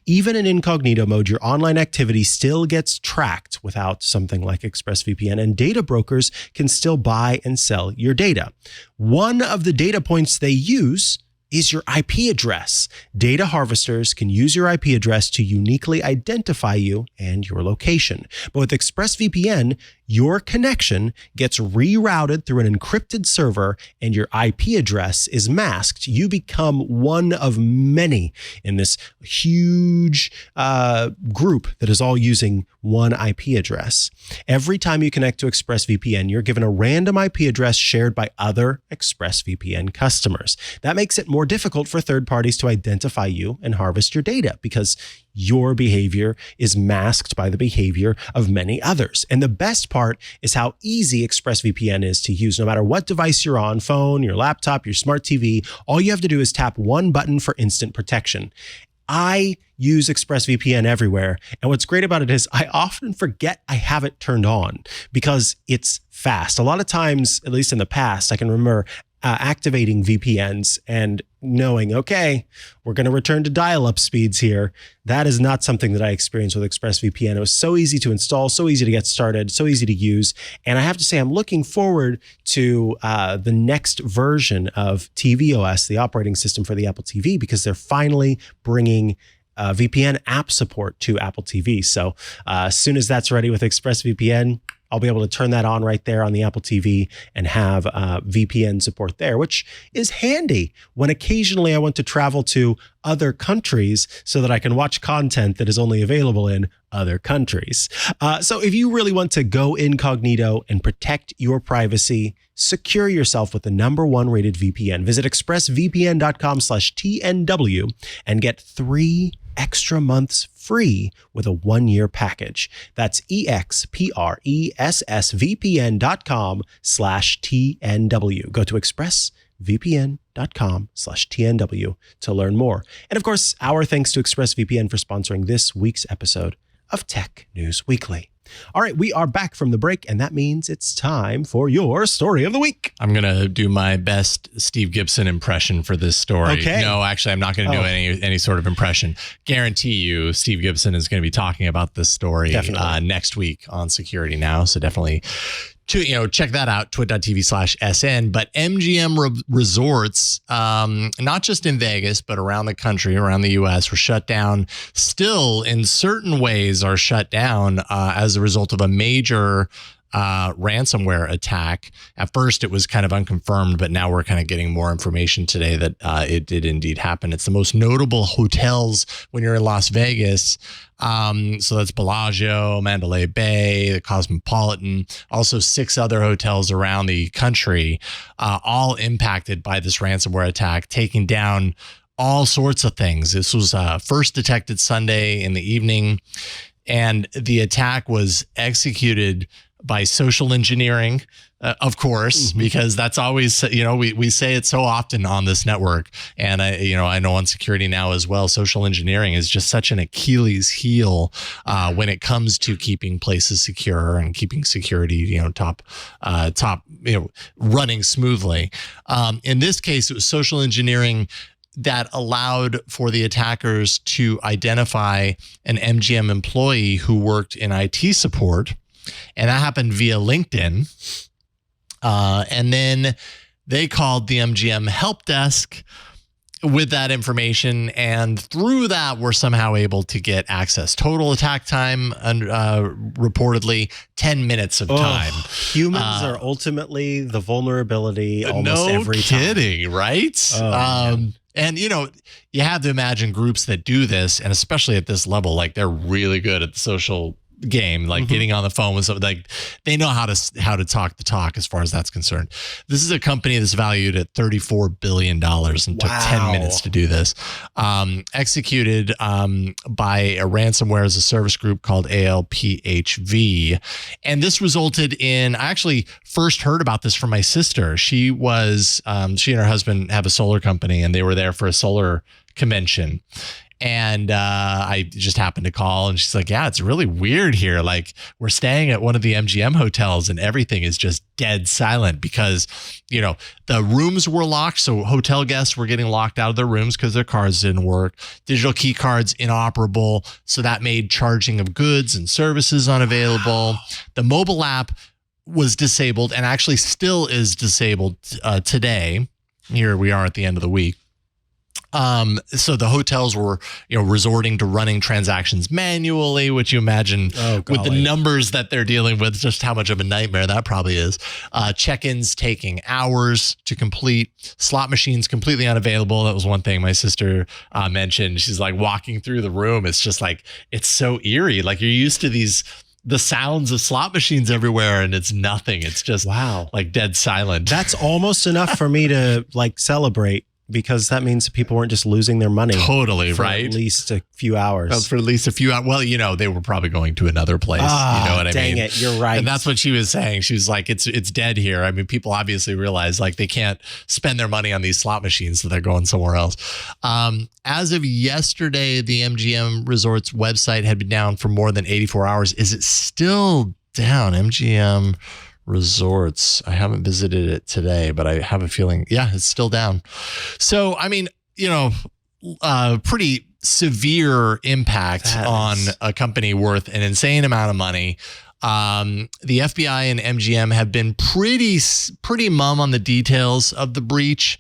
B: Even in incognito mode, your online activity still gets tracked without something like ExpressVPN, and data brokers can still buy and sell your data. One of the data points they use is your IP address. Data harvesters can use your IP address to uniquely identify you and your location. But with ExpressVPN, your connection gets rerouted through an encrypted server and your IP address is masked. You become one of many in this huge group that is all using one IP address. Every time you connect to ExpressVPN, you're given a random IP address shared by other ExpressVPN customers. That makes it more difficult for third parties to identify you and harvest your data because your behavior is masked by the behavior of many others. And the best part is how easy ExpressVPN is to use. No matter what device you're on, phone, your laptop, your smart TV, all you have to do is tap one button for instant protection. I use ExpressVPN everywhere. And what's great about it is I often forget I have it turned on because it's fast. A lot of times, at least in the past, I can remember activating VPNs and knowing, okay, we're going to return to dial-up speeds here. That is not something that I experienced with ExpressVPN. It was so easy to install, so easy to get started, so easy to use. And I have to say, I'm looking forward to the next version of tvOS, the operating system for the Apple TV, because they're finally bringing VPN app support to Apple TV. So as soon as that's ready with ExpressVPN, I'll be able to turn that on right there on the Apple TV and have VPN support there, which is handy when occasionally I want to travel to other countries so that I can watch content that is only available in other countries. So if you really want to go incognito and protect your privacy, secure yourself with the #1 rated VPN. Visit expressvpn.com/TNW and get 3 extra months free with a 1-year package. That's expressvpn.com/TNW. Go to expressvpn.com/TNW to learn more. And of course, our thanks to ExpressVPN for sponsoring this week's episode of Tech News Weekly. All right, we are back from the break, and that means it's time for your story of the week.
A: I'm going to do my best Steve Gibson impression for this story.
B: Okay.
A: No, actually, I'm not going to do any sort of impression. Guarantee you, Steve Gibson is going to be talking about this story next week on Security Now. So definitely check that out, twit.tv/SN. But MGM Resorts, not just in Vegas, but around the country, around the U.S., were shut down. Still, in certain ways, are shut down as a result of a major ransomware attack. At first, it was kind of unconfirmed, but now we're kind of getting more information today that it did indeed happen. It's the most notable hotels when you're in Las Vegas. So that's Bellagio, Mandalay Bay, the Cosmopolitan, also 6 other hotels around the country, all impacted by this ransomware attack, taking down all sorts of things. This was first detected Sunday in the evening, and the attack was executed by social engineering, of course, because that's always, we say it so often on this network. And I know on Security Now as well, social engineering is just such an Achilles heel when it comes to keeping places secure and keeping security, top, running smoothly. In this case, it was social engineering that allowed for the attackers to identify an MGM employee who worked in IT support. And that happened via LinkedIn. And then they called the MGM help desk with that information. And through that, were somehow able to get access. Total attack time, reportedly 10 minutes of time.
B: Humans are ultimately the vulnerability almost every time.
A: No kidding, right? And, you have to imagine groups that do this, and especially at this level, like they're really good at the social game, like getting on the phone with something, like they know how to talk the talk as far as that's concerned. This is a company that's valued at $34 billion and took 10 minutes to do this. Executed by a ransomware as a service group called ALPHV. And this resulted in, I actually first heard about this from my sister. She and her husband have a solar company, and they were there for a solar convention. And I just happened to call, and she's like, yeah, it's really weird here. Like, we're staying at one of the MGM hotels and everything is just dead silent because, the rooms were locked. So hotel guests were getting locked out of their rooms because their cards didn't work. Digital key cards inoperable. So that made charging of goods and services unavailable. The mobile app was disabled and actually still is disabled today. Here we are at the end of the week. So the hotels were, resorting to running transactions manually, which you imagine with the numbers that they're dealing with, just how much of a nightmare that probably is. Check-ins taking hours to complete. Slot machines completely unavailable. That was one thing my sister mentioned. She's like walking through the room. It's just like, it's so eerie. Like you're used to the sounds of slot machines everywhere, and it's nothing. It's just like dead silent.
B: That's almost enough for me to like celebrate, because that means that people weren't just losing their money.
A: Totally,
B: for
A: right?
B: At least a few hours.
A: For at least a few hours. Well, they were probably going to another place. You know what I mean?
B: Dang it, you're right.
A: And that's what she was saying. She was like, it's dead here. I mean, people obviously realize like they can't spend their money on these slot machines, so they're going somewhere else. As of yesterday, the MGM Resorts website had been down for more than 84 hours. Is it still down? MGM Resorts. I haven't visited it today, but I have a feeling, it's still down. So, I mean, pretty severe impact on a company worth an insane amount of money. The FBI and MGM have been pretty mum on the details of the breach.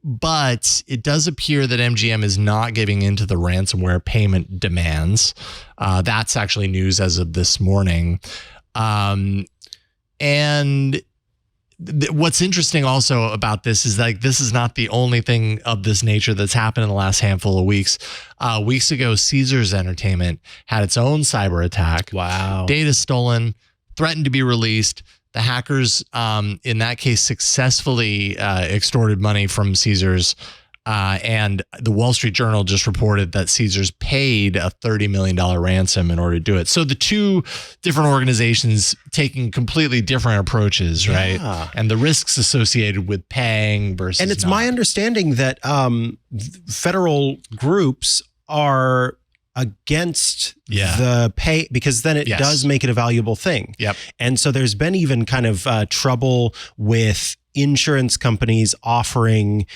A: But it does appear that MGM is not giving into the ransomware payment demands. That's actually news as of this morning. And what's interesting also about this is like, this is not the only thing of this nature that's happened in the last handful of weeks. Weeks ago, Caesars Entertainment had its own cyber attack.
B: Wow.
A: Data stolen, threatened to be released. The hackers, in that case, successfully extorted money from Caesars. And the Wall Street Journal just reported that Caesars paid a $30 million ransom in order to do it. So the two different organizations taking completely different approaches, right? And the risks associated with paying versus
B: And it's my understanding that federal groups are against the pay, because then it does make it a valuable thing.
A: Yep.
B: And so there's been even kind of trouble with insurance companies offering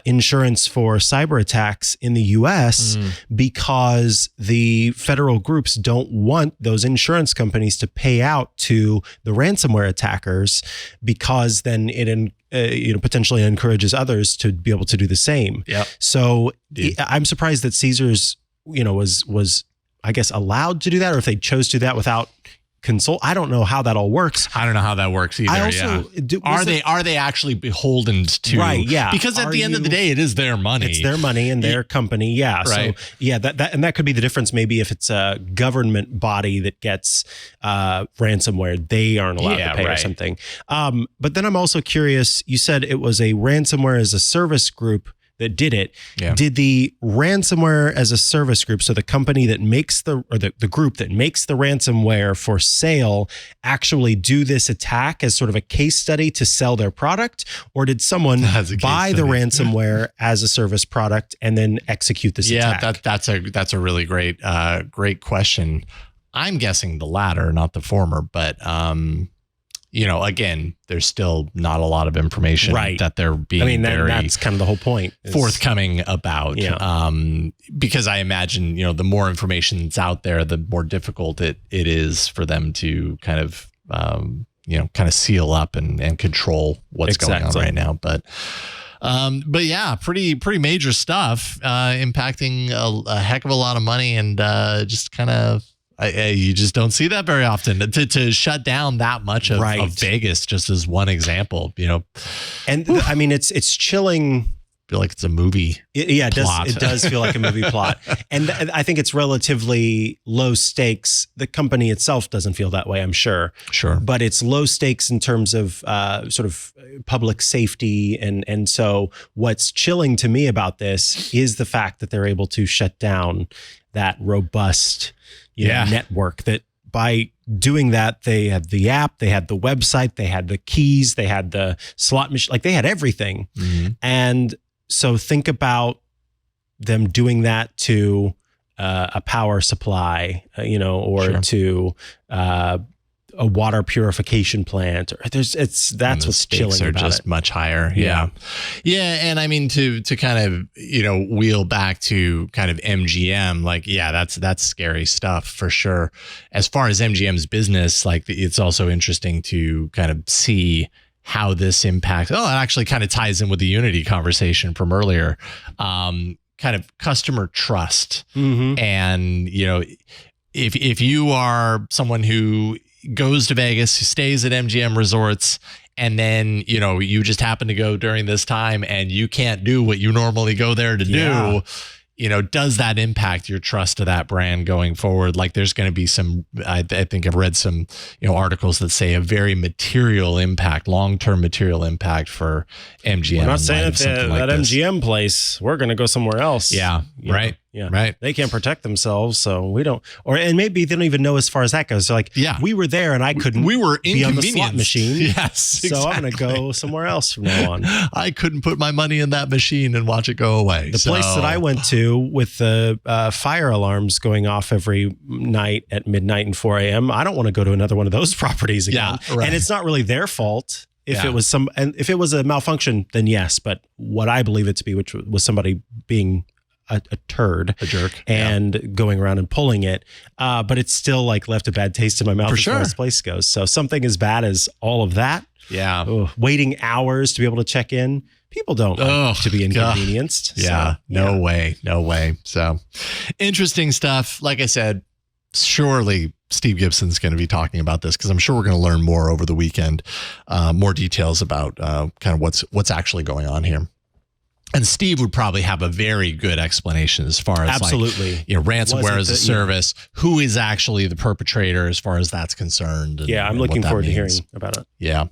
B: insurance for cyber attacks in the US because the federal groups don't want those insurance companies to pay out to the ransomware attackers, because then it potentially encourages others to be able to do the same.
A: Yep.
B: So I'm surprised that Caesars was I guess allowed to do that, or if they chose to do that without consult. I don't know how that all works.
A: I don't know how that works either.
B: I also,
A: are they actually beholden to?
B: Right. Yeah.
A: Because at the end of the day, it is their money.
B: It's their money and their company. Yeah.
A: Right.
B: So that could be the difference. Maybe if it's a government body that gets ransomware, they aren't allowed to pay or something. But then I'm also curious. You said it was a ransomware as a service group that did it.
A: Yeah.
B: Did the ransomware as a service group, so the company that makes the group that makes the ransomware for sale, actually do this attack as sort of a case study to sell their product? Or did someone buy the ransomware as a service product and then execute this attack?
A: That's a really great question. I'm guessing the latter, not the former, but again, there's still not a lot of information that they're being
B: that's kind of the whole point.
A: Forthcoming about. Yeah. Because I imagine, the more information that's out there, the more difficult it is for them to kind of, seal up and control what's going on right now. But yeah, pretty major stuff, impacting a heck of a lot of money, and just kind of, you just don't see that very often to shut down that much of Vegas, just as one example,
B: And I mean, it's chilling.
A: I feel like it's a movie.
B: It does feel like a movie plot. And I think it's relatively low stakes. The company itself doesn't feel that way, I'm sure.
A: Sure.
B: But it's low stakes in terms of sort of public safety. And so what's chilling to me about this is the fact that they're able to shut down that robust network. That by doing that, they had the app, they had the website, they had the keys, they had the slot machine, like they had everything.
A: Mm-hmm.
B: And so think about them doing that to a power supply, or to a water purification plant. Or that's what's chilling
A: are
B: about
A: just
B: it.
A: Much higher. Yeah. And I mean, to kind of, wheel back to kind of MGM, like, that's scary stuff for sure. As far as MGM's business, like, it's also interesting to kind of see how this impacts. Oh, it actually kind of ties in with the Unity conversation from earlier. Kind of customer trust. And, you know, if you are someone who goes to Vegas, who stays at MGM Resorts, and then, you know, you just happen to go during this time and you can't do what you normally go there to do, you know, does that impact your trust to that brand going forward? Like there's going to be some, I think I've read some, you know, articles that say a very material impact, long-term material impact for MGM.
B: We're not saying that MGM place, we're going to go somewhere else.
A: Yeah. Right.
B: Yeah.
A: Right.
B: They can't protect themselves, so we don't. And maybe they don't even know as far as that goes. So like, we were there and I couldn't.
A: We were
B: be on the slot machine.
A: Yes.
B: So I'm going to go somewhere else from now on.
A: I couldn't put my money in that machine and watch it go away.
B: The place that I went to with the fire alarms going off every night at midnight and 4 a.m. I don't want to go to another one of those properties again.
A: Yeah, right.
B: And it's not really their fault. If it was a malfunction, then yes. But what I believe it to be, which was somebody being a jerk, and going around and pulling it, but it's still like left a bad taste in my mouth as far as this place goes. So something as bad as all of that, waiting hours to be able to check in, people don't like to be inconvenienced.
A: No way. So interesting stuff. Like I said, surely Steve Gibson's going to be talking about this because I'm sure we're going to learn more over the weekend, more details about kind of what's actually going on here. And Steve would probably have a very good explanation as far as like, you know, ransomware as a service, who is actually the perpetrator as far as that's concerned. And,
B: I'm looking forward to hearing about it.
A: Yeah.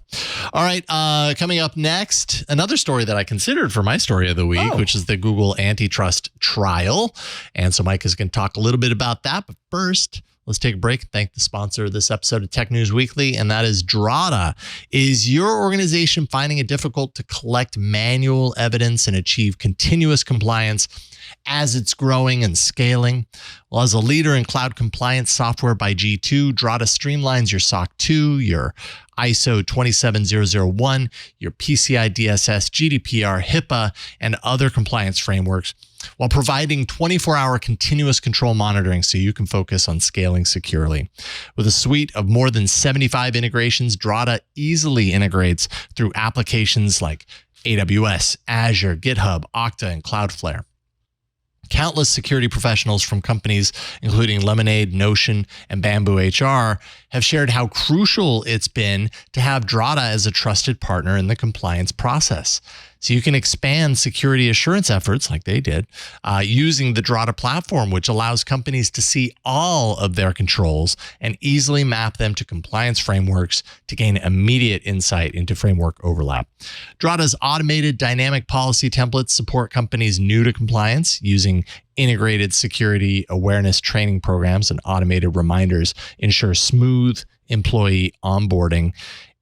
A: All right. Coming up next, another story that I considered for my story of the week, which is the Google Antitrust trial. And so Mike is going to talk a little bit about that. But first, let's take a break and thank the sponsor of this episode of Tech News Weekly, and that is Drata. Is your organization finding it difficult to collect manual evidence and achieve continuous compliance as it's growing and scaling? Well, as a leader in cloud compliance software by G2, Drata streamlines your SOC 2, your ISO 27001, your PCI DSS, GDPR, HIPAA, and other compliance frameworks, while providing 24-hour continuous control monitoring so you can focus on scaling securely. With a suite of more than 75 integrations, Drata easily integrates through applications like AWS, Azure, GitHub, Okta, and Cloudflare. Countless security professionals from companies including Lemonade, Notion, and Bamboo HR have shared how crucial it's been to have Drata as a trusted partner in the compliance process. So you can expand security assurance efforts like they did using the Drata platform, which allows companies to see all of their controls and easily map them to compliance frameworks to gain immediate insight into framework overlap. Drata's automated dynamic policy templates support companies new to compliance using integrated security awareness training programs, and automated reminders ensure smooth employee onboarding.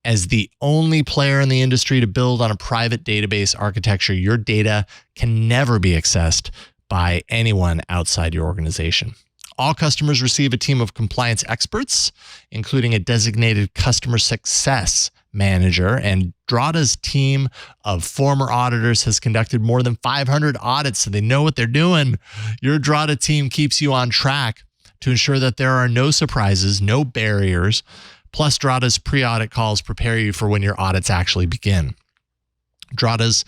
A: As the only player in the industry to build on a private database architecture, your data can never be accessed by anyone outside your organization. All customers receive a team of compliance experts, including a designated customer success manager, and Drata's team of former auditors has conducted more than 500 audits, so they know what they're doing. Your Drata team keeps you on track to ensure that there are no surprises, no barriers. Plus, Drata's pre-audit calls prepare you for when your audits actually begin. Drata's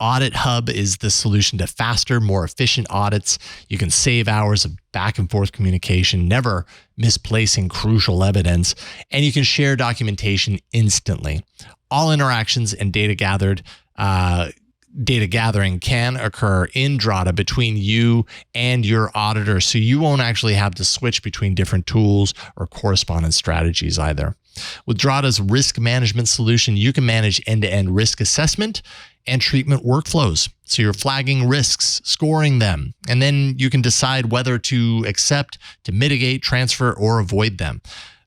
A: Audit Hub is the solution to faster, more efficient audits. You can save hours of back and forth communication, never misplacing crucial evidence, and you can share documentation instantly. All interactions and data gathering can occur in Drata between you and your auditor, so you won't actually have to switch between different tools or correspondence strategies either. With Drata's risk management solution, you can manage end-to-end risk assessment and treatment workflows. So you're flagging risks, scoring them, and then you can decide whether to accept, to mitigate, transfer, or avoid them.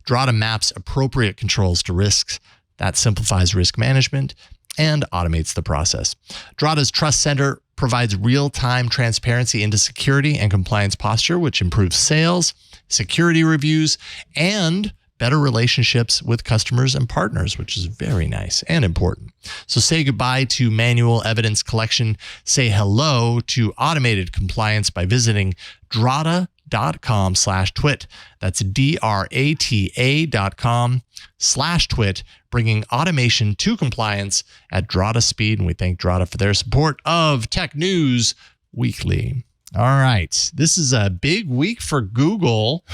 A: Drata maps appropriate controls to risks. That simplifies risk management and automates the process. Drata's Trust Center provides real-time transparency into security and compliance posture, which improves sales, security reviews, and better relationships with customers and partners, which is very nice and important. So say goodbye to manual evidence collection. Say hello to automated compliance by visiting drata.io drata.com/twit. That's drata.com/twit, bringing automation to compliance at Drata speed. And we thank Drata for their support of Tech News Weekly. All right. This is a big week for Google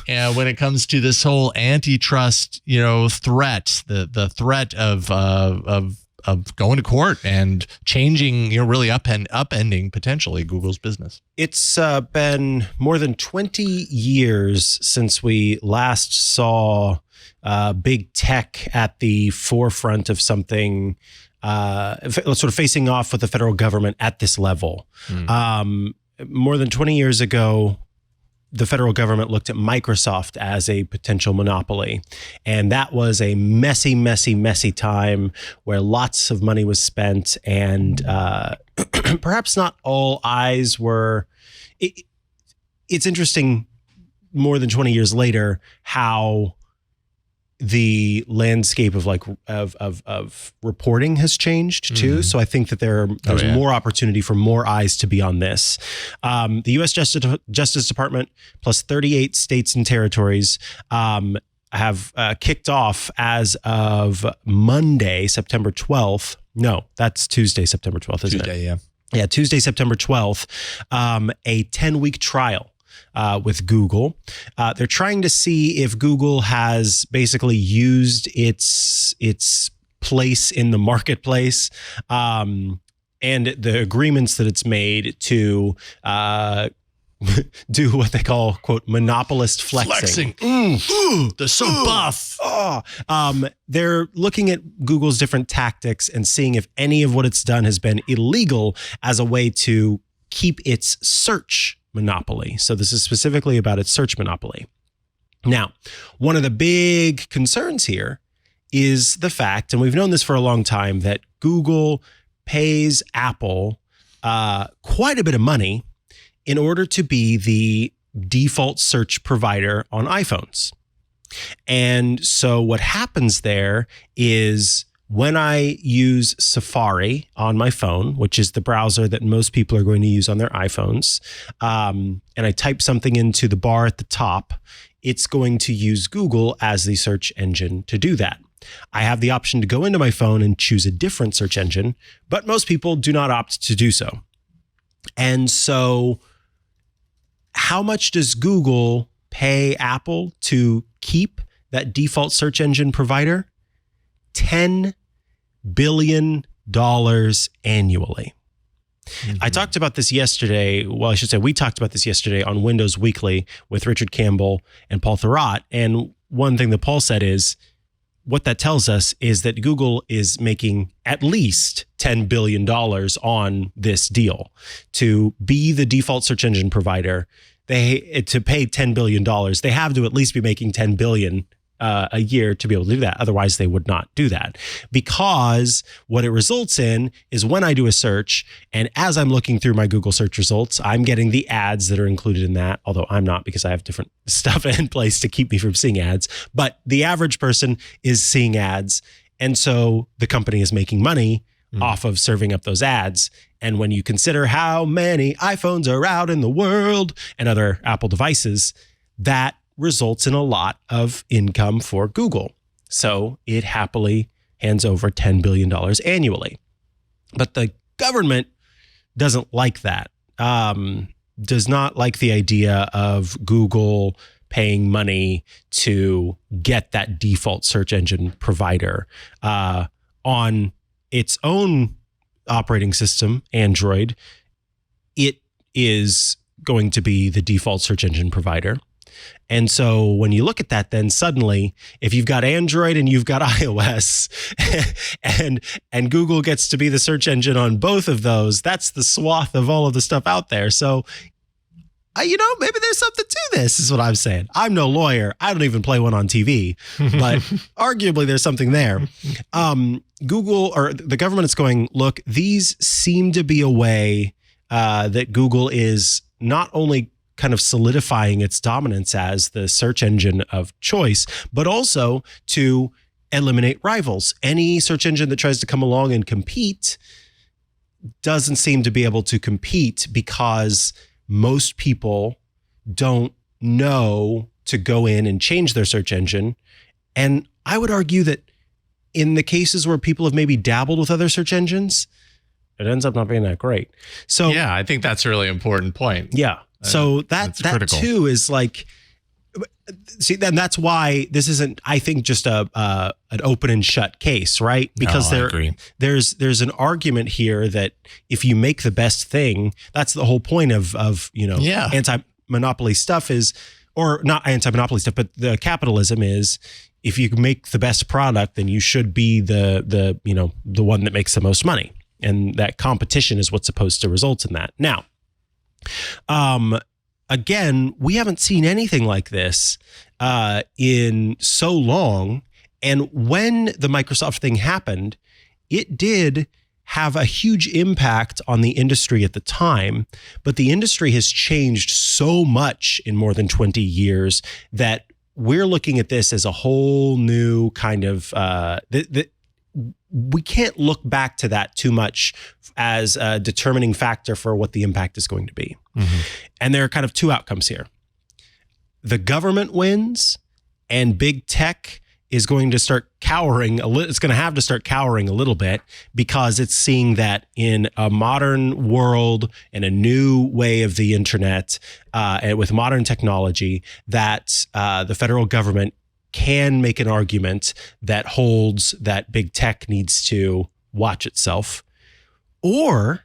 A: when it comes to this whole antitrust, threat, the threat of going to court and changing, really upending potentially Google's business.
B: It's been more than 20 years since we last saw big tech at the forefront of something, sort of facing off with the federal government at this level. More than 20 years ago, the federal government looked at Microsoft as a potential monopoly. And that was a messy, messy, messy time where lots of money was spent and perhaps not all eyes were... It's interesting, more than 20 years later, how the landscape of reporting has changed too. So I think that there's more opportunity for more eyes to be on this. The U.S. Justice Department plus 38 states and territories have kicked off as of Monday, September 12th. No, that's Tuesday, September 12th, isn't it?
A: Tuesday, yeah.
B: Yeah, Tuesday, September 12th, a 10-week trial with Google. They're trying to see if Google has basically used its place in the marketplace and the agreements that it's made to do what they call, quote, monopolist flexing.
A: They're so buff.
B: They're looking at Google's different tactics and seeing if any of what it's done has been illegal as a way to keep its search monopoly. So this is specifically about its search monopoly. Now, one of the big concerns here is the fact, and we've known this for a long time, that Google pays Apple quite a bit of money in order to be the default search provider on iPhones. And so what happens there is when I use Safari on my phone, which is the browser that most people are going to use on their iPhones, and I type something into the bar at the top, it's going to use Google as the search engine to do that. I have the option to go into my phone and choose a different search engine, but most people do not opt to do so. And so how much does Google pay Apple to keep that default search engine provider? $10 billion annually. I talked about this yesterday. Well, I should say we talked about this yesterday on Windows Weekly with Richard Campbell and Paul Thurrott. And one thing that Paul said is, what that tells us is that Google is making at least $10 billion on this deal to be the default search engine provider. To pay $10 billion, they have to at least be making $10 billion a year to be able to do that. Otherwise, they would not do that, because what it results in is when I do a search and as I'm looking through my Google search results, I'm getting the ads that are included in that, although I'm not, because I have different stuff in place to keep me from seeing ads. But the average person is seeing ads. And so the company is making money off of serving up those ads. And when you consider how many iPhones are out in the world and other Apple devices, that results in a lot of income for Google. So it happily hands over $10 billion annually. But the government doesn't like that, does not like the idea of Google paying money to get that default search engine provider on its own operating system, Android. It is going to be the default search engine provider. And so when you look at that, then suddenly, if you've got Android and you've got iOS and Google gets to be the search engine on both of those, that's the swath of all of the stuff out there. So, maybe there's something to this, is what I'm saying. I'm no lawyer. I don't even play one on TV, but arguably there's something there. Google, or the government, is going, look, these seem to be a way that Google is not only kind of solidifying its dominance as the search engine of choice, but also to eliminate rivals. Any search engine that tries to come along and compete doesn't seem to be able to compete because most people don't know to go in and change their search engine. And I would argue that in the cases where people have maybe dabbled with other search engines, it ends up not being that great. So
A: yeah, I think that's a really important point.
B: Yeah. So that
A: critical.
B: too is like, see, then that's why this isn't, I think, just an open and shut case, right? Because
A: I agree.
B: there's an argument here that if you make the best thing, that's the whole point of anti-monopoly stuff is, or not anti-monopoly stuff, but the capitalism is, if you make the best product, then you should be the one that makes the most money. And that competition is what's supposed to result in that. Now, again, we haven't seen anything like this in so long. And when the Microsoft thing happened, it did have a huge impact on the industry at the time. But the industry has changed so much in more than 20 years that we're looking at this as a whole new kind of we can't look back to that too much as a determining factor for what the impact is going to be. Mm-hmm. And there are kind of two outcomes here. The government wins, and big tech is going to start cowering a little. It's going to have to start cowering a little bit because it's seeing that in a modern world and a new way of the internet and with modern technology that the federal government can make an argument that holds that big tech needs to watch itself. Or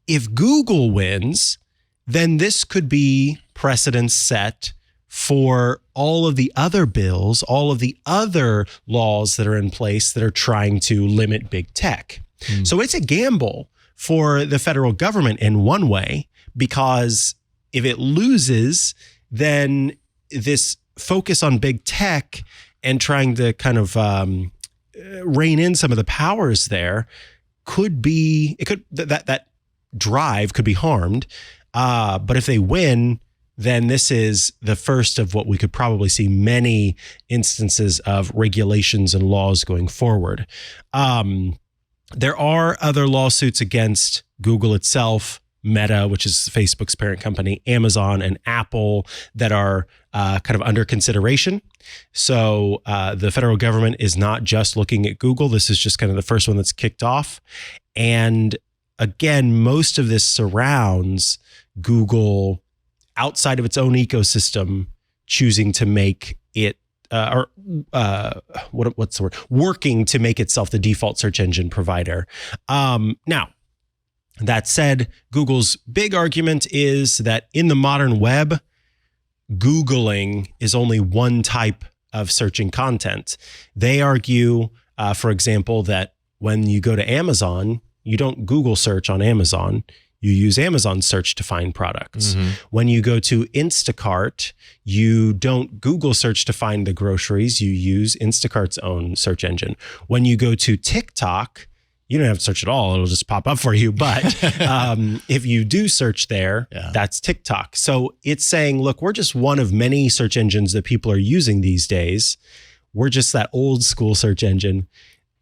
B: if Google wins, then this could be precedent set for all of the other bills, all of the other laws that are in place that are trying to limit big tech. So it's a gamble for the federal government in one way, because if it loses, then this focus on big tech and trying to kind of rein in some of the powers there that drive could be harmed. But if they win, then this is the first of what we could probably see many instances of regulations and laws going forward. There are other lawsuits against Google itself, Meta, which is Facebook's parent company, Amazon, and Apple that are kind of under consideration. So the federal government is not just looking at Google. This is just kind of the first one that's kicked off. And again, most of this surrounds Google outside of its own ecosystem choosing to make it working to make itself the default search engine provider. Now, that said, Google's big argument is that in the modern web, Googling is only one type of searching content. They argue, for example, that when you go to Amazon, you don't Google search on Amazon. You use Amazon search to find products. Mm-hmm. When you go to Instacart, you don't Google search to find the groceries. You use Instacart's own search engine. When you go to TikTok, you don't have to search at all. It'll just pop up for you. But if you do search there, that's TikTok. So it's saying, look, we're just one of many search engines that people are using these days. We're just that old school search engine.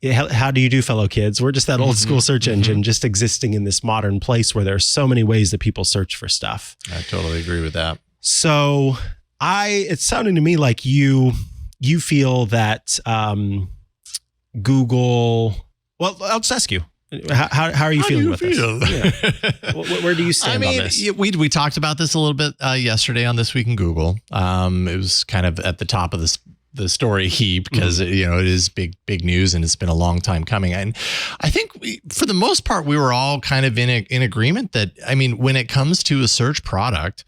B: How do you do, fellow kids? We're just that old school search engine just existing in this modern place where there are so many ways that people search for stuff.
A: I totally agree with that.
B: So it's sounding to me like you feel that Google... Well, I'll just ask you, how are you feeling with this? Yeah. Where do you stand on this?
A: We talked about this a little bit yesterday on This Week in Google. It was kind of at the top of the story heap because it is big news and it's been a long time coming. And I think for the most part, we were all kind of in agreement that, I mean, when it comes to a search product,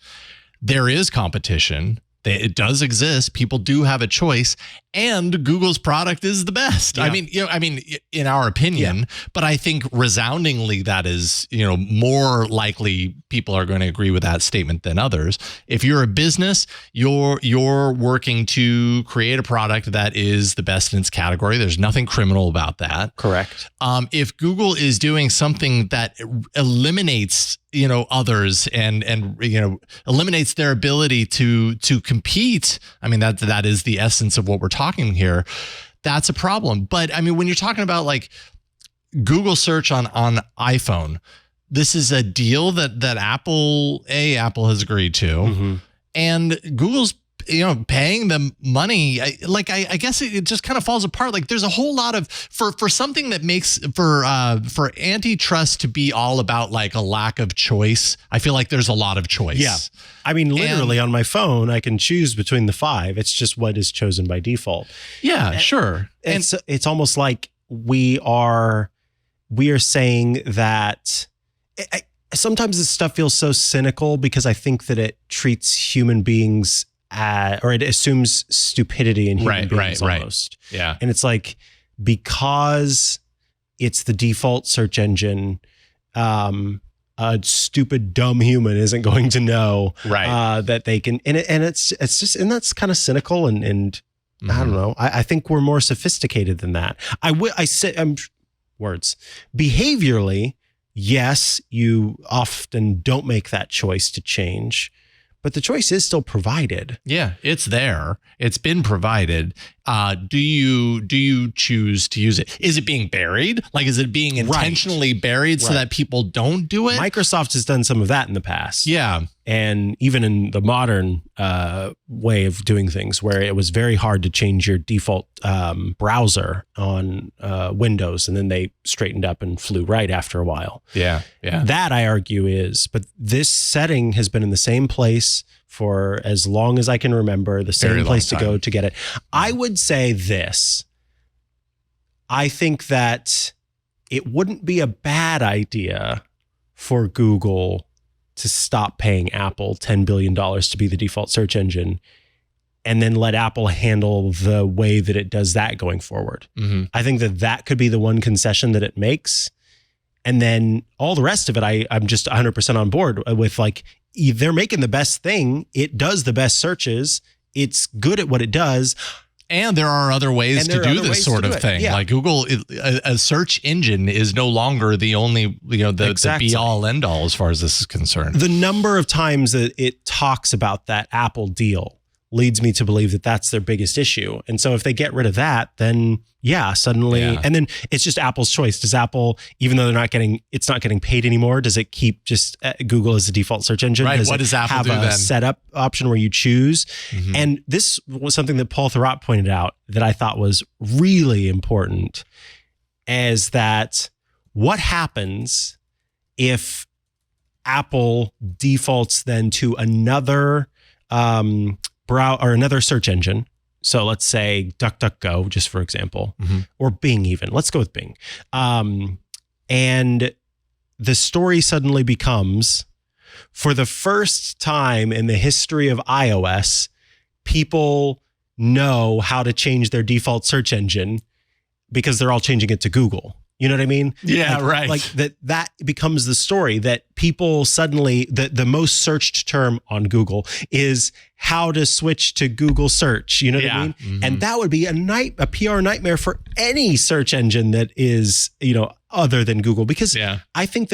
A: there is competition. It does exist. People do have a choice, and Google's product is the best. Yeah. I mean, in our opinion, but I think resoundingly that is, more likely people are going to agree with that statement than others. If you're a business, you're working to create a product that is the best in its category. There's nothing criminal about that.
B: Correct.
A: If Google is doing something that eliminates others and eliminates their ability to compete. I mean, that is the essence of what we're talking here. That's a problem. But I mean, when you're talking about like Google search on iPhone, this is a deal that Apple has agreed to. Mm-hmm. and Google's paying them money. I guess it just kind of falls apart. Like there's a whole lot of for something that makes for antitrust to be all about like a lack of choice. I feel like there's a lot of choice.
B: Yeah. I mean, literally on my phone, I can choose between the 5. It's just what is chosen by default.
A: Yeah, sure.
B: And it's almost like we are saying that sometimes this stuff feels so cynical because I think that it treats human beings or it assumes stupidity in human beings almost.
A: Yeah.
B: And it's like, because it's the default search engine, a stupid, dumb human isn't going to know that they can, and it's just, and that's kind of cynical and I don't know. I think we're more sophisticated than that. I say words behaviorally. Yes, you often don't make that choice to change, but the choice is still provided.
A: Yeah, it's there. It's been provided. Do you choose to use it? Is it being buried? Like, is it being intentionally buried so that people don't do it?
B: Microsoft has done some of that in the past.
A: Yeah.
B: And even in the modern way of doing things, where it was very hard to change your default browser on Windows, and then they straightened up and flew right after a while.
A: Yeah, yeah.
B: That, I argue, but this setting has been in the same place for as long as I can remember, the same place to go to get it. I would say this. I think that it wouldn't be a bad idea for Google to stop paying Apple $10 billion to be the default search engine and then let Apple handle the way that it does that going forward.
A: Mm-hmm.
B: I think that could be the one concession that it makes. And then all the rest of it, I'm just 100% on board with. Like, they're making the best thing. It does the best searches. It's good at what it does.
A: And there are other ways to do this sort of thing. Yeah. Like Google, a search engine is no longer the only, the be all end all as far as this is concerned.
B: The number of times that it talks about that Apple deal leads me to believe that that's their biggest issue. And so if they get rid of that, then suddenly, and then it's just Apple's choice. Does Apple, even though it's not getting paid anymore, does it keep just Google as the default search engine?
A: Right. What does Apple
B: have
A: do
B: a
A: then?
B: Setup option where you choose? Mm-hmm. And this was something that Paul Thurrott pointed out that I thought was really important, is that what happens if Apple defaults then to another another search engine. So let's say DuckDuckGo, just for example, or Bing even. Let's go with Bing. And the story suddenly becomes, for the first time in the history of iOS, people know how to change their default search engine because they're all changing it to Google. You know what I mean?
A: Yeah, right.
B: Like that becomes the story, that people suddenly, the most searched term on Google is how to switch to Google search. You know what I mean? Mm-hmm. And that would be a PR nightmare for any search engine that is, other than Google, because I think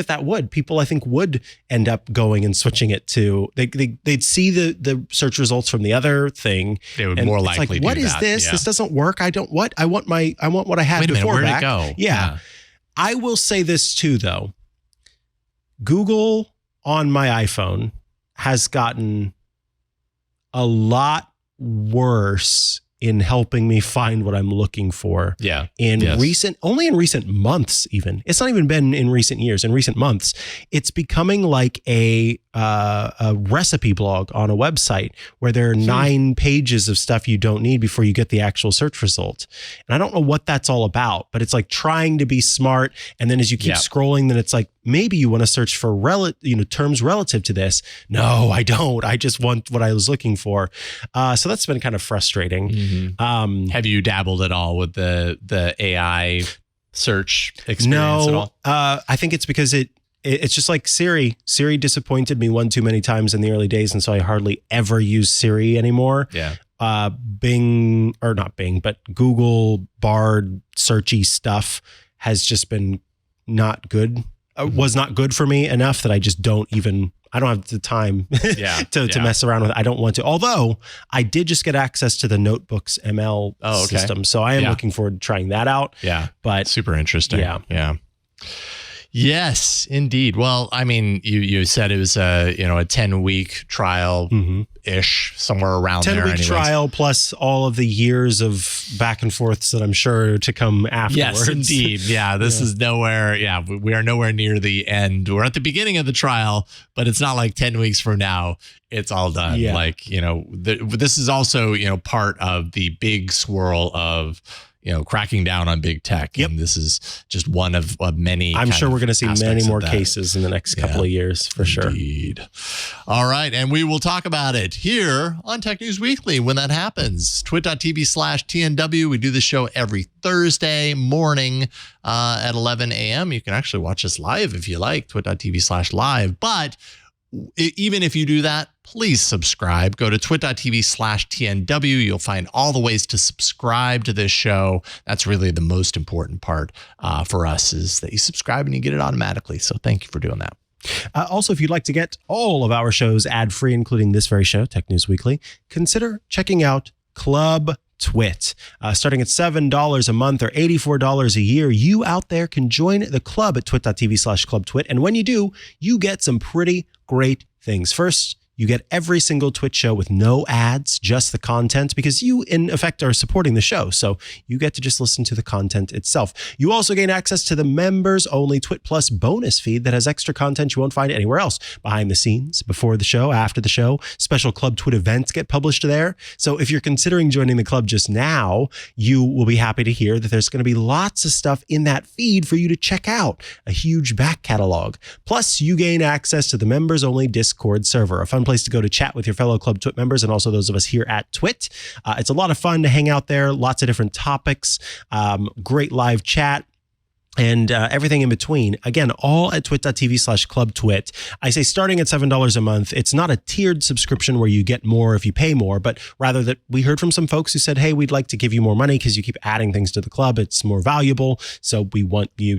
B: people would end up going and switching it to, they'd see the search results from the other thing.
A: They would more likely do
B: what is
A: that?
B: this? Yeah. This doesn't work. I want what I had before.
A: Where'd
B: back.
A: It go?
B: Yeah. I will say this too, though. Google on my iPhone has gotten a lot worse in helping me find what I'm looking for.
A: Yeah.
B: Only in recent months, even. It's not even been in recent years. In recent months, it's becoming like a recipe blog on a website where there are 9 pages of stuff you don't need before you get the actual search result. And I don't know what that's all about, but it's like trying to be smart. And then as you keep scrolling, then it's like, maybe you want to search for terms relative to this. No, I don't. I just want what I was looking for. So that's been kind of frustrating.
A: Mm-hmm. Have you dabbled at all with the AI search experience at all?
B: I think it's because it's just like Siri. Siri disappointed me one too many times in the early days, and so I hardly ever use Siri anymore.
A: Yeah.
B: Bing, or not Bing, but Google Bard searchy stuff has just been not good. Was not good for me enough that I just I don't have the time to mess around with it. I don't want to. Although I did just get access to the Notebooks ML system. So I am looking forward to trying that out.
A: Yeah.
B: But
A: super interesting.
B: Yeah.
A: Yes, indeed. Well, I mean, you said it was a 10-week trial ish, somewhere around
B: 10
A: there.
B: 10-week trial plus all of the years of back and forths that I'm sure to come afterwards.
A: Yes, indeed. Yeah, this is nowhere. Yeah, we are nowhere near the end. We're at the beginning of the trial, but it's not like 10 weeks from now it's all done.
B: Yeah.
A: Like, this is also, part of the big swirl of, cracking down on big tech.
B: Yep.
A: And this is just one of many.
B: I'm sure we're going to see many more
A: that.
B: Cases in the next couple of years for sure.
A: Indeed. All right. And we will talk about it here on Tech News Weekly when that happens. twit.tv/TNW. We do the show every Thursday morning at 11 a.m. You can actually watch us live if you like, twit.tv/live. But even if you do that, please subscribe. Go to twit.tv/TNW. You'll find all the ways to subscribe to this show. That's really the most important part for us, is that you subscribe and you get it automatically. So thank you for doing that.
B: Also, if you'd like to get all of our shows ad-free, including this very show, Tech News Weekly, consider checking out Club Twit. Starting at $7 a month or $84 a year, you out there can join the club at twit.tv/clubtwit. And when you do, you get some pretty great things. First, you get every single Twitch show with no ads, just the content, because you, in effect, are supporting the show. So you get to just listen to the content itself. You also gain access to the members-only Twit Plus bonus feed that has extra content you won't find anywhere else. Behind the scenes, before the show, after the show, special Club Twit events get published there. So if you're considering joining the club just now, you will be happy to hear that there's going to be lots of stuff in that feed for you to check out. A huge back catalog. Plus, you gain access to the members-only Discord server, a fun place to go to chat with your fellow Club Twit members and also those of us here at Twit. It's a lot of fun to hang out there, lots of different topics, great live chat, and everything in between. Again, all at twit.tv/clubtwit. I say starting at $7 a month. It's not a tiered subscription where you get more if you pay more, but rather that we heard from some folks who said, hey, we'd like to give you more money because you keep adding things to the club. It's more valuable. So we want to be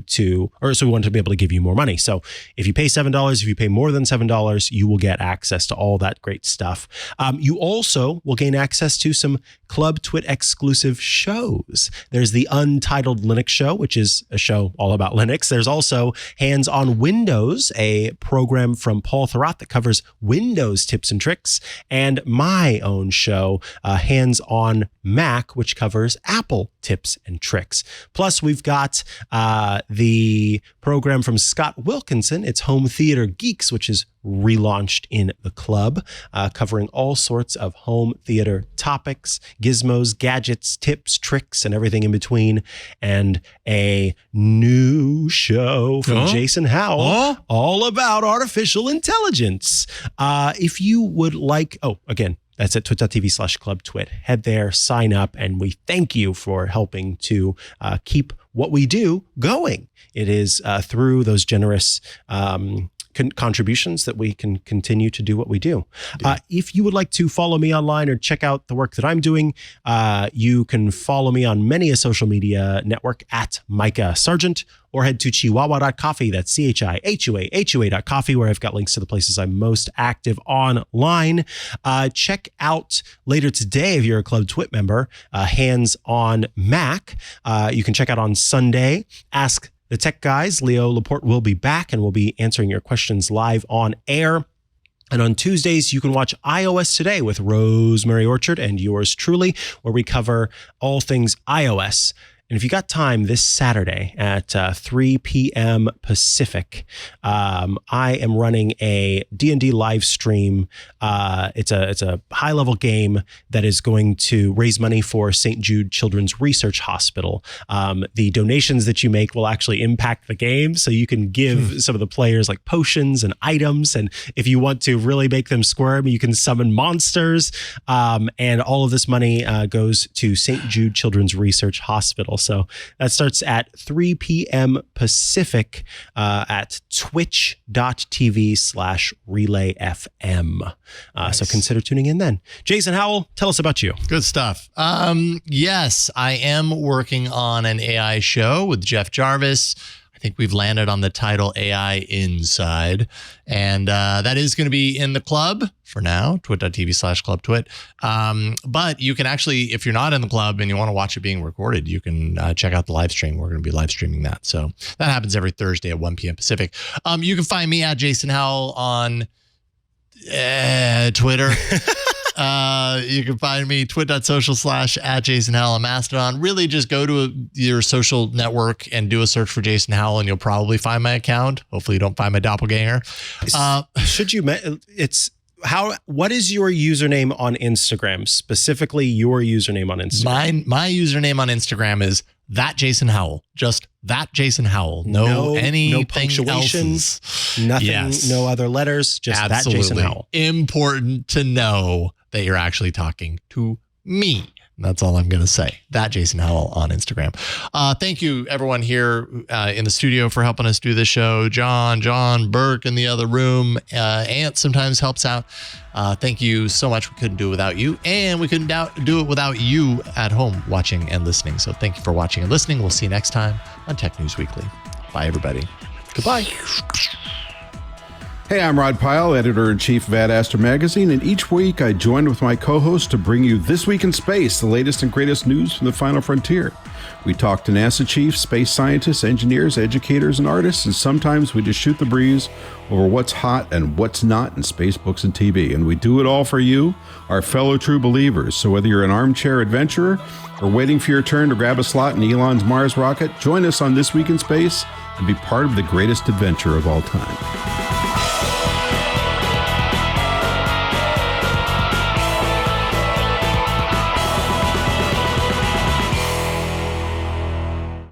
B: able to give you more money. So if you pay $7, if you pay more than $7, you will get access to all that great stuff. You also will gain access to some Club Twit exclusive shows. There's the Untitled Linux Show, which is a show all about Linux. There's also Hands on Windows, a program from Paul Thurrott that covers Windows tips and tricks, and my own show, Hands on Mac, which covers Apple tips and tricks. Plus, we've got the program from Scott Wilkinson. It's Home Theater Geeks, which is relaunched in the club, covering all sorts of home theater topics, gizmos, gadgets, tips, tricks, and everything in between. And a new show from Jason Howell, all about artificial intelligence. If you would like, again, that's at twit.tv/clubtwit. Head there, sign up, and we thank you for helping to keep what we do going. It is through those generous contributions that we can continue to do what we do. If you would like to follow me online or check out the work that I'm doing, you can follow me on many a social media network at Micah Sargent, or head to chihuahua.coffee. That's CHIHUA.coffee, where I've got links to the places I'm most active online. Check out later today, if you're a Club Twit member, Hands on Mac. You can check out on Sunday, Ask the Tech Guys. Leo Laporte will be back and will be answering your questions live on air. And on Tuesdays, you can watch iOS Today with Rosemary Orchard and yours truly, where we cover all things iOS. And if you got time this Saturday at 3 p.m. Pacific, I am running a D&D live stream. It's a high-level game that is going to raise money for St. Jude Children's Research Hospital. The donations that you make will actually impact the game, so you can give some of the players like potions and items. And if you want to really make them squirm, you can summon monsters. And all of this money goes to St. Jude Children's Research Hospital. So that starts at 3 p.m. Pacific at twitch.tv/relayfm. Nice. So consider tuning in then. Jason Howell, tell us about you.
A: Good stuff. Yes, I am working on an AI show with Jeff Jarvis. I think we've landed on the title AI Inside. And that is going to be in the club for now, twit.tv/clubtwit. But you can actually, if you're not in the club and you want to watch it being recorded, you can check out the live stream. We're going to be live streaming that. So that happens every Thursday at 1 p.m. Pacific. You can find me at Jason Howell on Twitter. You can find me twit.social/@JasonHowell on Mastodon. Really just go to your social network and do a search for Jason Howell and you'll probably find my account. Hopefully you don't find my doppelganger.
B: What is your username on Instagram? Specifically your username on Instagram.
A: My username on Instagram is that Jason Howell. Just that Jason Howell. No punctuation,
B: nothing,
A: yes.
B: No other letters, just
A: Absolutely.
B: That Jason Howell.
A: Important to know that you're actually talking to me. That's all I'm going to say. That Jason Howell on Instagram. Thank you, everyone here in the studio for helping us do this show. John, Burke in the other room. Ant sometimes helps out. Thank you so much. We couldn't do it without you. And we couldn't do it without you at home watching and listening. So thank you for watching and listening. We'll see you next time on Tech News Weekly. Bye, everybody.
B: Goodbye.
G: Hey, I'm Rod Pyle, editor-in-chief of Ad Astra Magazine, and each week I join with my co-host to bring you This Week in Space, the latest and greatest news from the final frontier. We talk to NASA chiefs, space scientists, engineers, educators, and artists, and sometimes we just shoot the breeze over what's hot and what's not in space, books, and TV. And we do it all for you, our fellow true believers. So whether you're an armchair adventurer or waiting for your turn to grab a slot in Elon's Mars rocket, join us on This Week in Space and be part of the greatest adventure of all time.